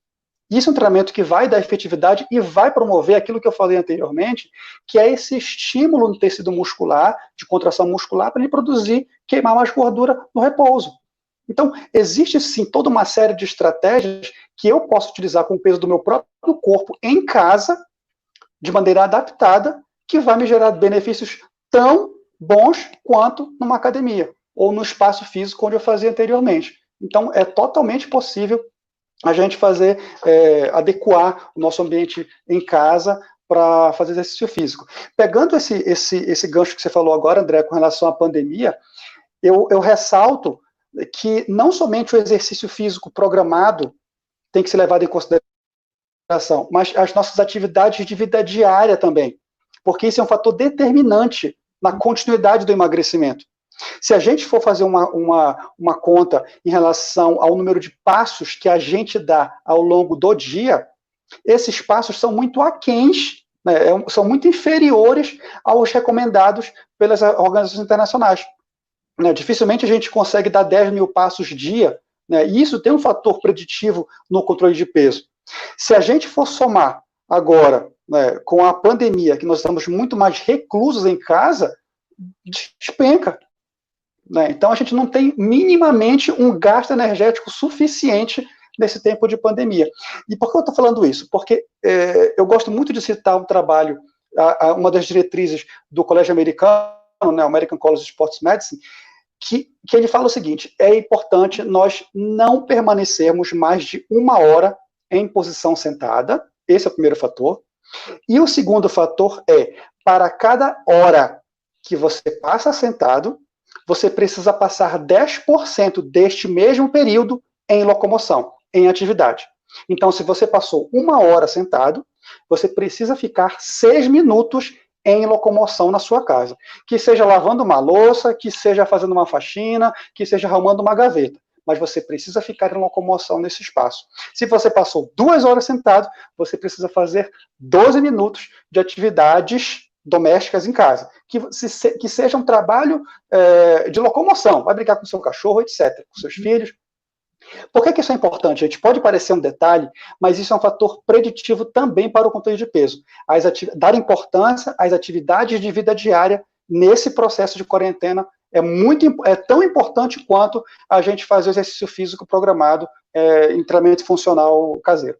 Isso é um treinamento que vai dar efetividade e vai promover aquilo que eu falei anteriormente, que é esse estímulo no tecido muscular, de contração muscular, para ele produzir, queimar mais gordura no repouso. Então, existe sim toda uma série de estratégias que eu posso utilizar com o peso do meu próprio corpo em casa, de maneira adaptada, que vai me gerar benefícios tão bons quanto numa academia, ou no espaço físico onde eu fazia anteriormente. Então, é totalmente possível a gente adequar o nosso ambiente em casa para fazer exercício físico. Pegando esse gancho que você falou agora, André, com relação à pandemia, eu ressalto que não somente o exercício físico programado tem que ser levado em consideração, mas as nossas atividades de vida diária também, porque isso é um fator determinante na continuidade do emagrecimento. Se a gente for fazer uma conta em relação ao número de passos que a gente dá ao longo do dia, esses passos são muito aquéns, né, são muito inferiores aos recomendados pelas organizações internacionais. Né, dificilmente a gente consegue dar 10 mil passos dia, né? E isso tem um fator preditivo no controle de peso. Se a gente for somar agora, né, com a pandemia, que nós estamos muito mais reclusos em casa, despenca. Né? Então, a gente não tem minimamente um gasto energético suficiente nesse tempo de pandemia. E por que eu estou falando isso? Porque eu gosto muito de citar um trabalho, uma das diretrizes do Colégio Americano, né, American College of Sports Medicine, que ele fala o seguinte: é importante nós não permanecermos mais de 1 hora em posição sentada. Esse é o primeiro fator. E o segundo fator é, para cada hora que você passa sentado, você precisa passar 10% deste mesmo período em locomoção, em atividade. Então, se você passou 1 hora sentado, você precisa ficar 6 minutos em locomoção na sua casa. Que seja lavando uma louça, que seja fazendo uma faxina, que seja arrumando uma gaveta. Mas você precisa ficar em locomoção nesse espaço. Se você passou 2 horas sentado, você precisa fazer 12 minutos de atividades domésticas em casa, que seja um trabalho de locomoção, vai brincar com seu cachorro, etc., com seus filhos. Por que isso é importante, gente? Pode parecer um detalhe, mas isso é um fator preditivo também para o controle de peso. Dar importância às atividades de vida diária nesse processo de quarentena é tão importante quanto a gente fazer o exercício físico programado em treinamento funcional caseiro.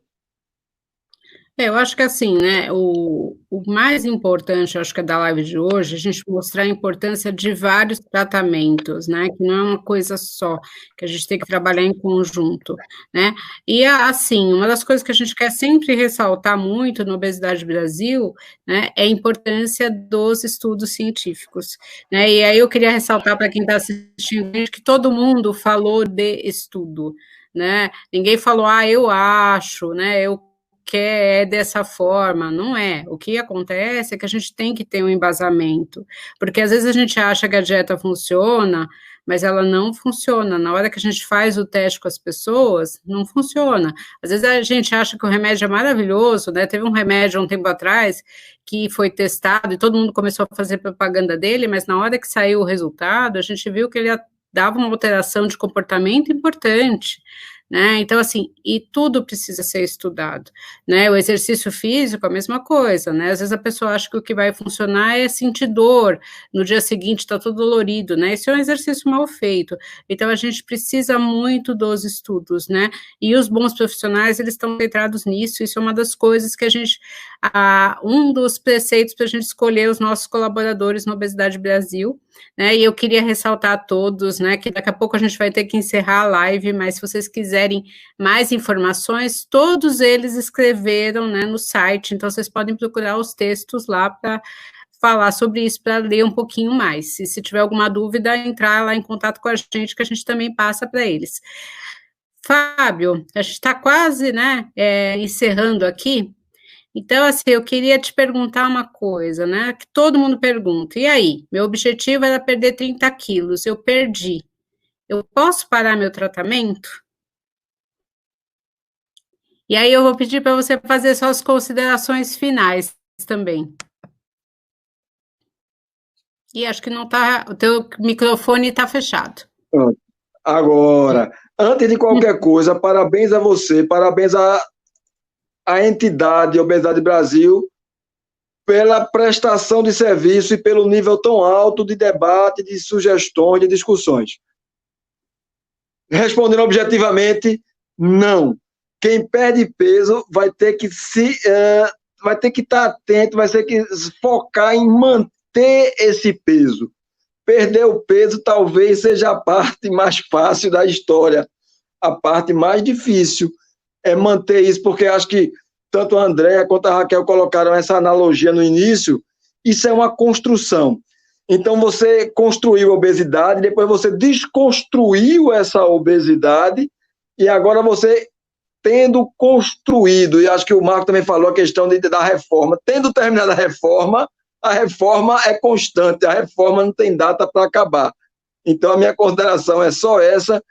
Eu acho que assim, né, o mais importante, eu acho que é da live de hoje, a gente mostrar a importância de vários tratamentos, né, que não é uma coisa só, que a gente tem que trabalhar em conjunto, né, e assim, uma das coisas que a gente quer sempre ressaltar muito no Obesidade Brasil, né, é a importância dos estudos científicos, né, e aí eu queria ressaltar para quem está assistindo, que todo mundo falou de estudo, né, ninguém falou, eu acho, né, eu que é dessa forma, não é. O que acontece é que a gente tem que ter um embasamento, porque às vezes a gente acha que a dieta funciona, mas ela não funciona. Na hora que a gente faz o teste com as pessoas, não funciona. Às vezes a gente acha que o remédio é maravilhoso, né? Teve um remédio há um tempo atrás que foi testado e todo mundo começou a fazer propaganda dele, mas na hora que saiu o resultado, a gente viu que ele dava uma alteração de comportamento importante, né? Então, assim, e tudo precisa ser estudado, né? O exercício físico, a mesma coisa, né? Às vezes a pessoa acha que o que vai funcionar é sentir dor, no dia seguinte está todo dolorido, né? Esse é um exercício mal feito. Então, a gente precisa muito dos estudos, né? E os bons profissionais, eles estão centrados nisso, isso é uma das coisas que a gente, um dos preceitos para a gente escolher os nossos colaboradores no Obesidade Brasil, né? E eu queria ressaltar a todos, né, que daqui a pouco a gente vai ter que encerrar a live, mas se vocês quiserem mais informações, todos eles escreveram, né, no site, então vocês podem procurar os textos lá para falar sobre isso, para ler um pouquinho mais. E se tiver alguma dúvida, entrar lá em contato com a gente, que a gente também passa para eles. Fábio, a gente está quase, né, encerrando aqui. Então, assim, eu queria te perguntar uma coisa, né, que todo mundo pergunta, e aí, meu objetivo era perder 30 quilos, eu perdi, eu posso parar meu tratamento? E aí eu vou pedir para você fazer suas considerações finais também. E acho que não está, o teu microfone está fechado. Agora, antes de qualquer coisa, parabéns a você, parabéns a entidade Obesidade Brasil pela prestação de serviço e pelo nível tão alto de debate, de sugestões, de discussões. Respondendo objetivamente, não. Quem perde peso vai ter que estar atento, vai ter que focar em manter esse peso. Perder o peso talvez seja a parte mais fácil da história. A parte mais difícil é manter isso, porque acho que tanto a Andréa quanto a Raquel colocaram essa analogia no início, isso é uma construção. Então, você construiu a obesidade, depois você desconstruiu essa obesidade, e agora você, tendo construído, e acho que o Marco também falou a questão da reforma, tendo terminado a reforma é constante, a reforma não tem data para acabar. Então, a minha consideração é só essa,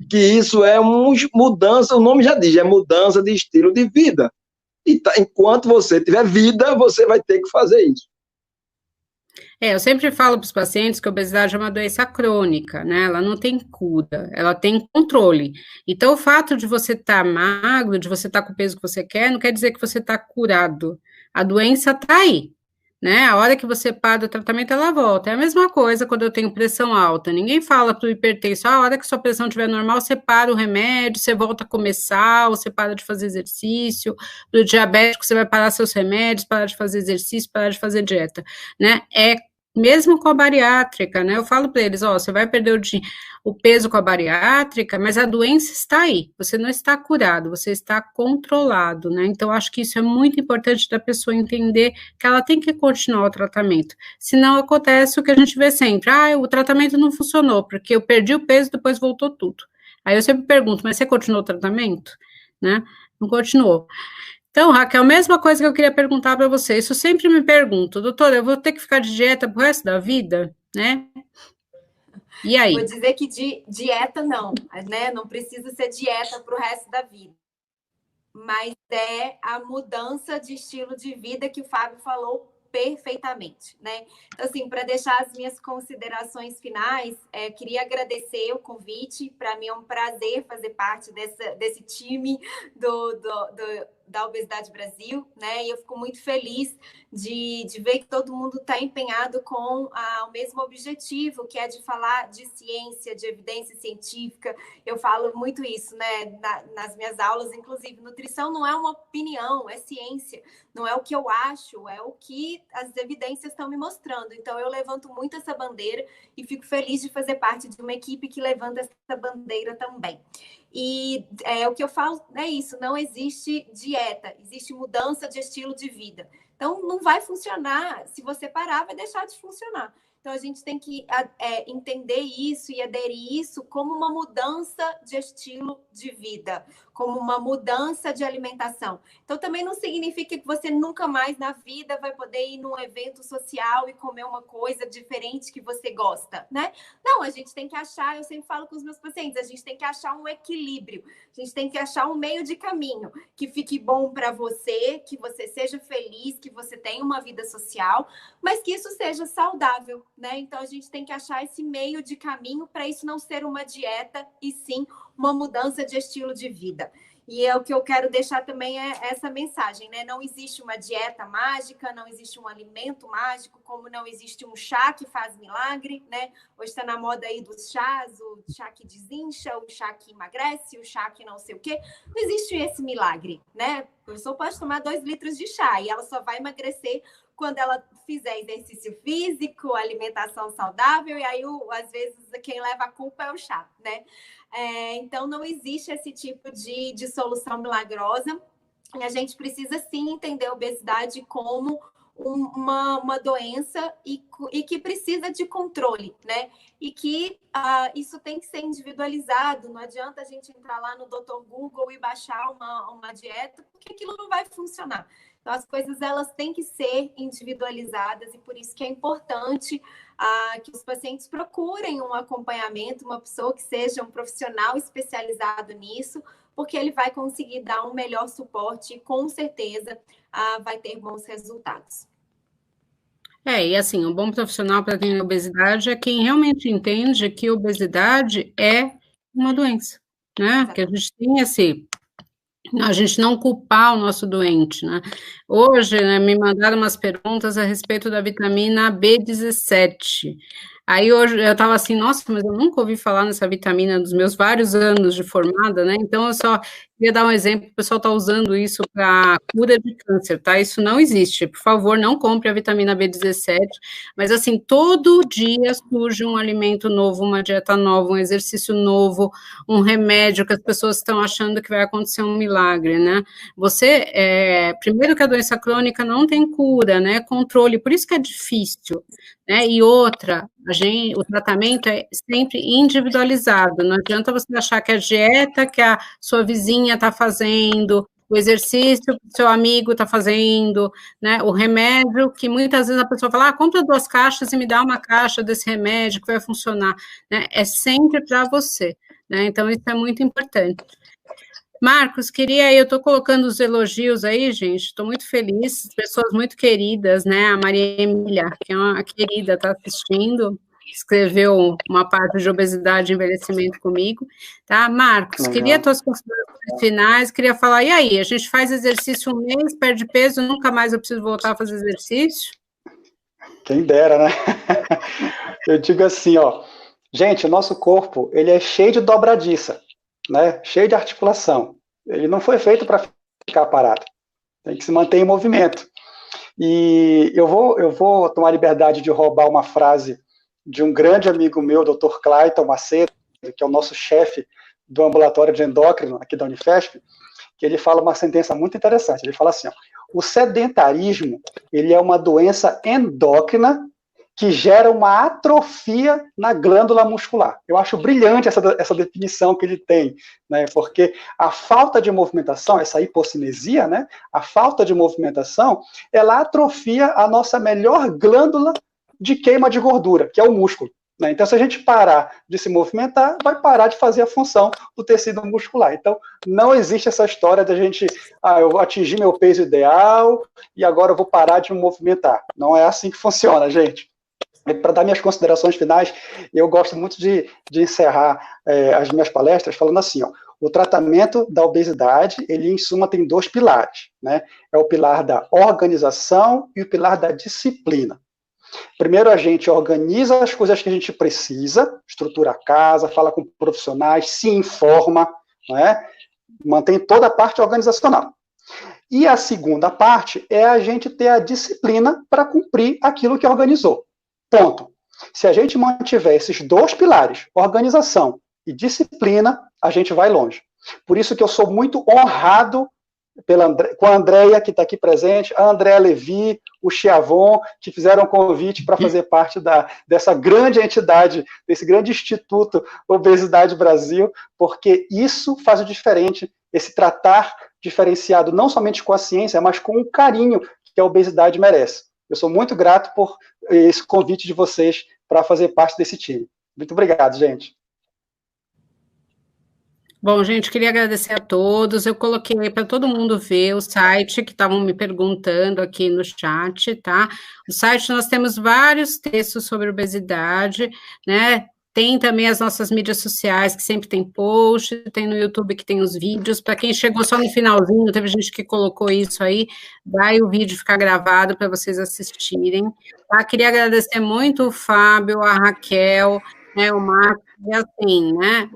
que isso é uma mudança, o nome já diz, é mudança de estilo de vida. E enquanto você tiver vida, você vai ter que fazer isso. Eu sempre falo para os pacientes que a obesidade é uma doença crônica, né? Ela não tem cura, ela tem controle. Então, o fato de você estar magro, de você estar com o peso que você quer, não quer dizer que você está curado. A doença está aí, né? A hora que você para o tratamento, ela volta. É a mesma coisa quando eu tenho pressão alta. Ninguém fala para o hipertenso, a hora que sua pressão estiver normal, você para o remédio, você volta a comer sal, você para de fazer exercício. Para o diabético, você vai parar seus remédios, parar de fazer exercício, parar de fazer dieta, né? Mesmo com a bariátrica, né? Eu falo para eles, você vai perder o peso com a bariátrica, mas a doença está aí, você não está curado, você está controlado, né? Então, acho que isso é muito importante da pessoa entender que ela tem que continuar o tratamento. Senão, acontece o que a gente vê sempre, o tratamento não funcionou, porque eu perdi o peso, depois voltou tudo. Aí eu sempre pergunto, mas você continuou o tratamento? Né? Não continuou. Então, Raquel, a mesma coisa que eu queria perguntar para você, isso eu sempre me pergunto, doutora, eu vou ter que ficar de dieta pro resto da vida, né? E aí? Vou dizer que dieta não, né? Não precisa ser dieta para o resto da vida. Mas é a mudança de estilo de vida que o Fábio falou perfeitamente, né? Então, assim, para deixar as minhas considerações finais, queria agradecer o convite. Para mim é um prazer fazer parte desse time da Obesidade Brasil, né? E eu fico muito feliz de ver que todo mundo está empenhado com o mesmo objetivo, que é de falar de ciência, de evidência científica. Eu falo muito isso, né? Nas minhas aulas, inclusive, nutrição não é uma opinião, é ciência. Não é o que eu acho, é o que as evidências estão me mostrando. Então, eu levanto muito essa bandeira e fico feliz de fazer parte de uma equipe que levanta essa bandeira também. E o que eu falo é isso, não existe dieta, existe mudança de estilo de vida. Então, não vai funcionar, se você parar, vai deixar de funcionar. Então, a gente tem que entender isso e aderir isso como uma mudança de estilo de vida, como uma mudança de alimentação. Então, também não significa que você nunca mais na vida vai poder ir num evento social e comer uma coisa diferente que você gosta, né? Não, a gente tem que achar, eu sempre falo com os meus pacientes, a gente tem que achar um equilíbrio, a gente tem que achar um meio de caminho que fique bom para você, que você seja feliz, que você tenha uma vida social, mas que isso seja saudável, né? Então, a gente tem que achar esse meio de caminho para isso não ser uma dieta e sim uma mudança de estilo de vida. E o que eu quero deixar também é essa mensagem, né? Não existe uma dieta mágica, não existe um alimento mágico, como não existe um chá que faz milagre, né? Hoje está na moda aí dos chás, o chá que desincha, o chá que emagrece, o chá que não sei o quê. Não existe esse milagre, né? A pessoa pode tomar 2 litros de chá e ela só vai emagrecer quando ela fizer exercício físico, alimentação saudável, e aí, às vezes, quem leva a culpa é o chá, né? Então, não existe esse tipo de solução milagrosa, e a gente precisa, sim, entender a obesidade como uma doença e que precisa de controle, né? E que isso tem que ser individualizado, não adianta a gente entrar lá no Dr. Google e baixar uma dieta, porque aquilo não vai funcionar. Então, as coisas elas têm que ser individualizadas e por isso que é importante que os pacientes procurem um acompanhamento, uma pessoa que seja um profissional especializado nisso, porque ele vai conseguir dar um melhor suporte e, com certeza, vai ter bons resultados. E assim, um bom profissional para ter obesidade é quem realmente entende que obesidade é uma doença, né? Exato. Que a gente tem a gente não culpar o nosso doente, né? Hoje, né, me mandaram umas perguntas a respeito da vitamina B17. Aí hoje eu estava assim, nossa, mas eu nunca ouvi falar nessa vitamina nos meus vários anos de formada, né? Então eu só queria dar um exemplo, o pessoal está usando isso para cura de câncer, tá? Isso não existe, por favor, não compre a vitamina B17, mas assim, todo dia surge um alimento novo, uma dieta nova, um exercício novo, um remédio que as pessoas estão achando que vai acontecer um milagre, né? Primeiro que a doença crônica não tem cura, né? Controle, por isso que é difícil, né? E outra, o tratamento é sempre individualizado, não adianta você achar que a dieta que a sua vizinha está fazendo, o exercício que o seu amigo está fazendo, né, o remédio, que muitas vezes a pessoa fala, compra 2 caixas e me dá uma caixa desse remédio que vai funcionar, né, é sempre para você, né, então isso é muito importante. Marcos, eu estou colocando os elogios aí, gente, estou muito feliz, pessoas muito queridas, né, a Maria Emília, que é uma querida, está assistindo, escreveu uma parte de obesidade e envelhecimento comigo, tá? Marcos, Legal. queria tuas considerações finais, queria falar, e aí, a gente faz exercício um mês, perde peso, nunca mais eu preciso voltar a fazer exercício? Quem dera, né? Eu digo assim, ó, gente, o nosso corpo, ele é cheio de dobradiça, né? Cheio de articulação. Ele não foi feito para ficar parado. Tem que se manter em movimento. E eu vou tomar a liberdade de roubar uma frase de um grande amigo meu, Dr. Clayton Macedo, que é o nosso chefe do ambulatório de endócrino aqui da Unifesp, que ele fala uma sentença muito interessante. Ele fala assim, ó, o sedentarismo, ele é uma doença endócrina que gera uma atrofia na glândula muscular. Eu acho brilhante essa definição que ele tem, né? Porque a falta de movimentação, essa hipocinesia, né? A falta de movimentação, ela atrofia a nossa melhor glândula de queima de gordura, que é o músculo. Né? Então, se a gente parar de se movimentar, vai parar de fazer a função do tecido muscular. Então, não existe essa história de a gente, eu atingi meu peso ideal e agora eu vou parar de me movimentar. Não é assim que funciona, gente. Para dar minhas considerações finais, eu gosto muito de encerrar as minhas palestras falando assim, ó, o tratamento da obesidade, ele em suma tem 2 pilares, né? É o pilar da organização e o pilar da disciplina. Primeiro a gente organiza as coisas que a gente precisa, estrutura a casa, fala com profissionais, se informa, né? Mantém toda a parte organizacional. E a segunda parte é a gente ter a disciplina para cumprir aquilo que organizou. Ponto. Se a gente mantiver esses 2 pilares, organização e disciplina, a gente vai longe. Por isso que eu sou muito honrado com a Andréia, que está aqui presente, a Andréa Levi, o Chiavon, que fizeram um convite para fazer parte dessa grande entidade, desse grande instituto Obesidade Brasil, porque isso faz o diferente, esse tratar diferenciado não somente com a ciência, mas com o carinho que a obesidade merece. Eu sou muito grato por esse convite de vocês para fazer parte desse time. Muito obrigado, gente. Bom, gente, queria agradecer a todos. Eu coloquei para todo mundo ver o site que estavam me perguntando aqui no chat, tá? No site nós temos vários textos sobre obesidade, né? Tem também as nossas mídias sociais, que sempre tem post, tem no YouTube que tem os vídeos. Para quem chegou só no finalzinho, teve gente que colocou isso aí, vai o vídeo ficar gravado para vocês assistirem. Tá? Queria agradecer muito o Fábio, a Raquel, né, o Marcos, e assim, né,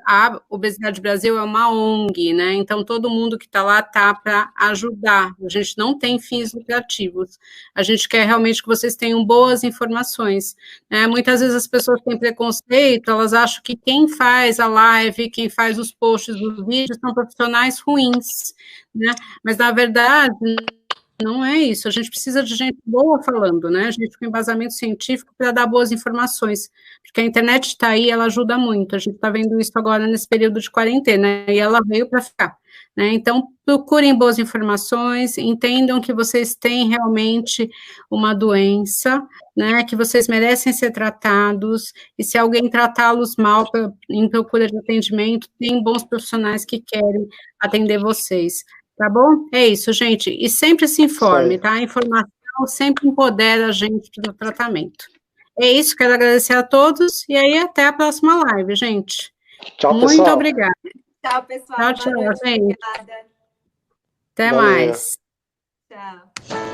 a Obesidade Brasil é uma ONG, né, então todo mundo que está lá está para ajudar, a gente não tem fins lucrativos, a gente quer realmente que vocês tenham boas informações, né, muitas vezes as pessoas têm preconceito, elas acham que quem faz a live, quem faz os posts dos vídeos são profissionais ruins, né, mas na verdade não é isso, a gente precisa de gente boa falando, né, gente com embasamento científico para dar boas informações, porque a internet está aí, ela ajuda muito, a gente está vendo isso agora nesse período de quarentena, e ela veio para ficar, né, então procurem boas informações, entendam que vocês têm realmente uma doença, né, que vocês merecem ser tratados, e se alguém tratá-los mal em procura de atendimento, tem bons profissionais que querem atender vocês. Tá bom? É isso, gente. E sempre se informe, tá? A informação sempre empodera a gente do tratamento. É isso, quero agradecer a todos e aí até a próxima live, gente. Tchau, muito pessoal. Obrigada. Tchau, pessoal. Tchau, gente. Obrigada. Até mais. Tchau.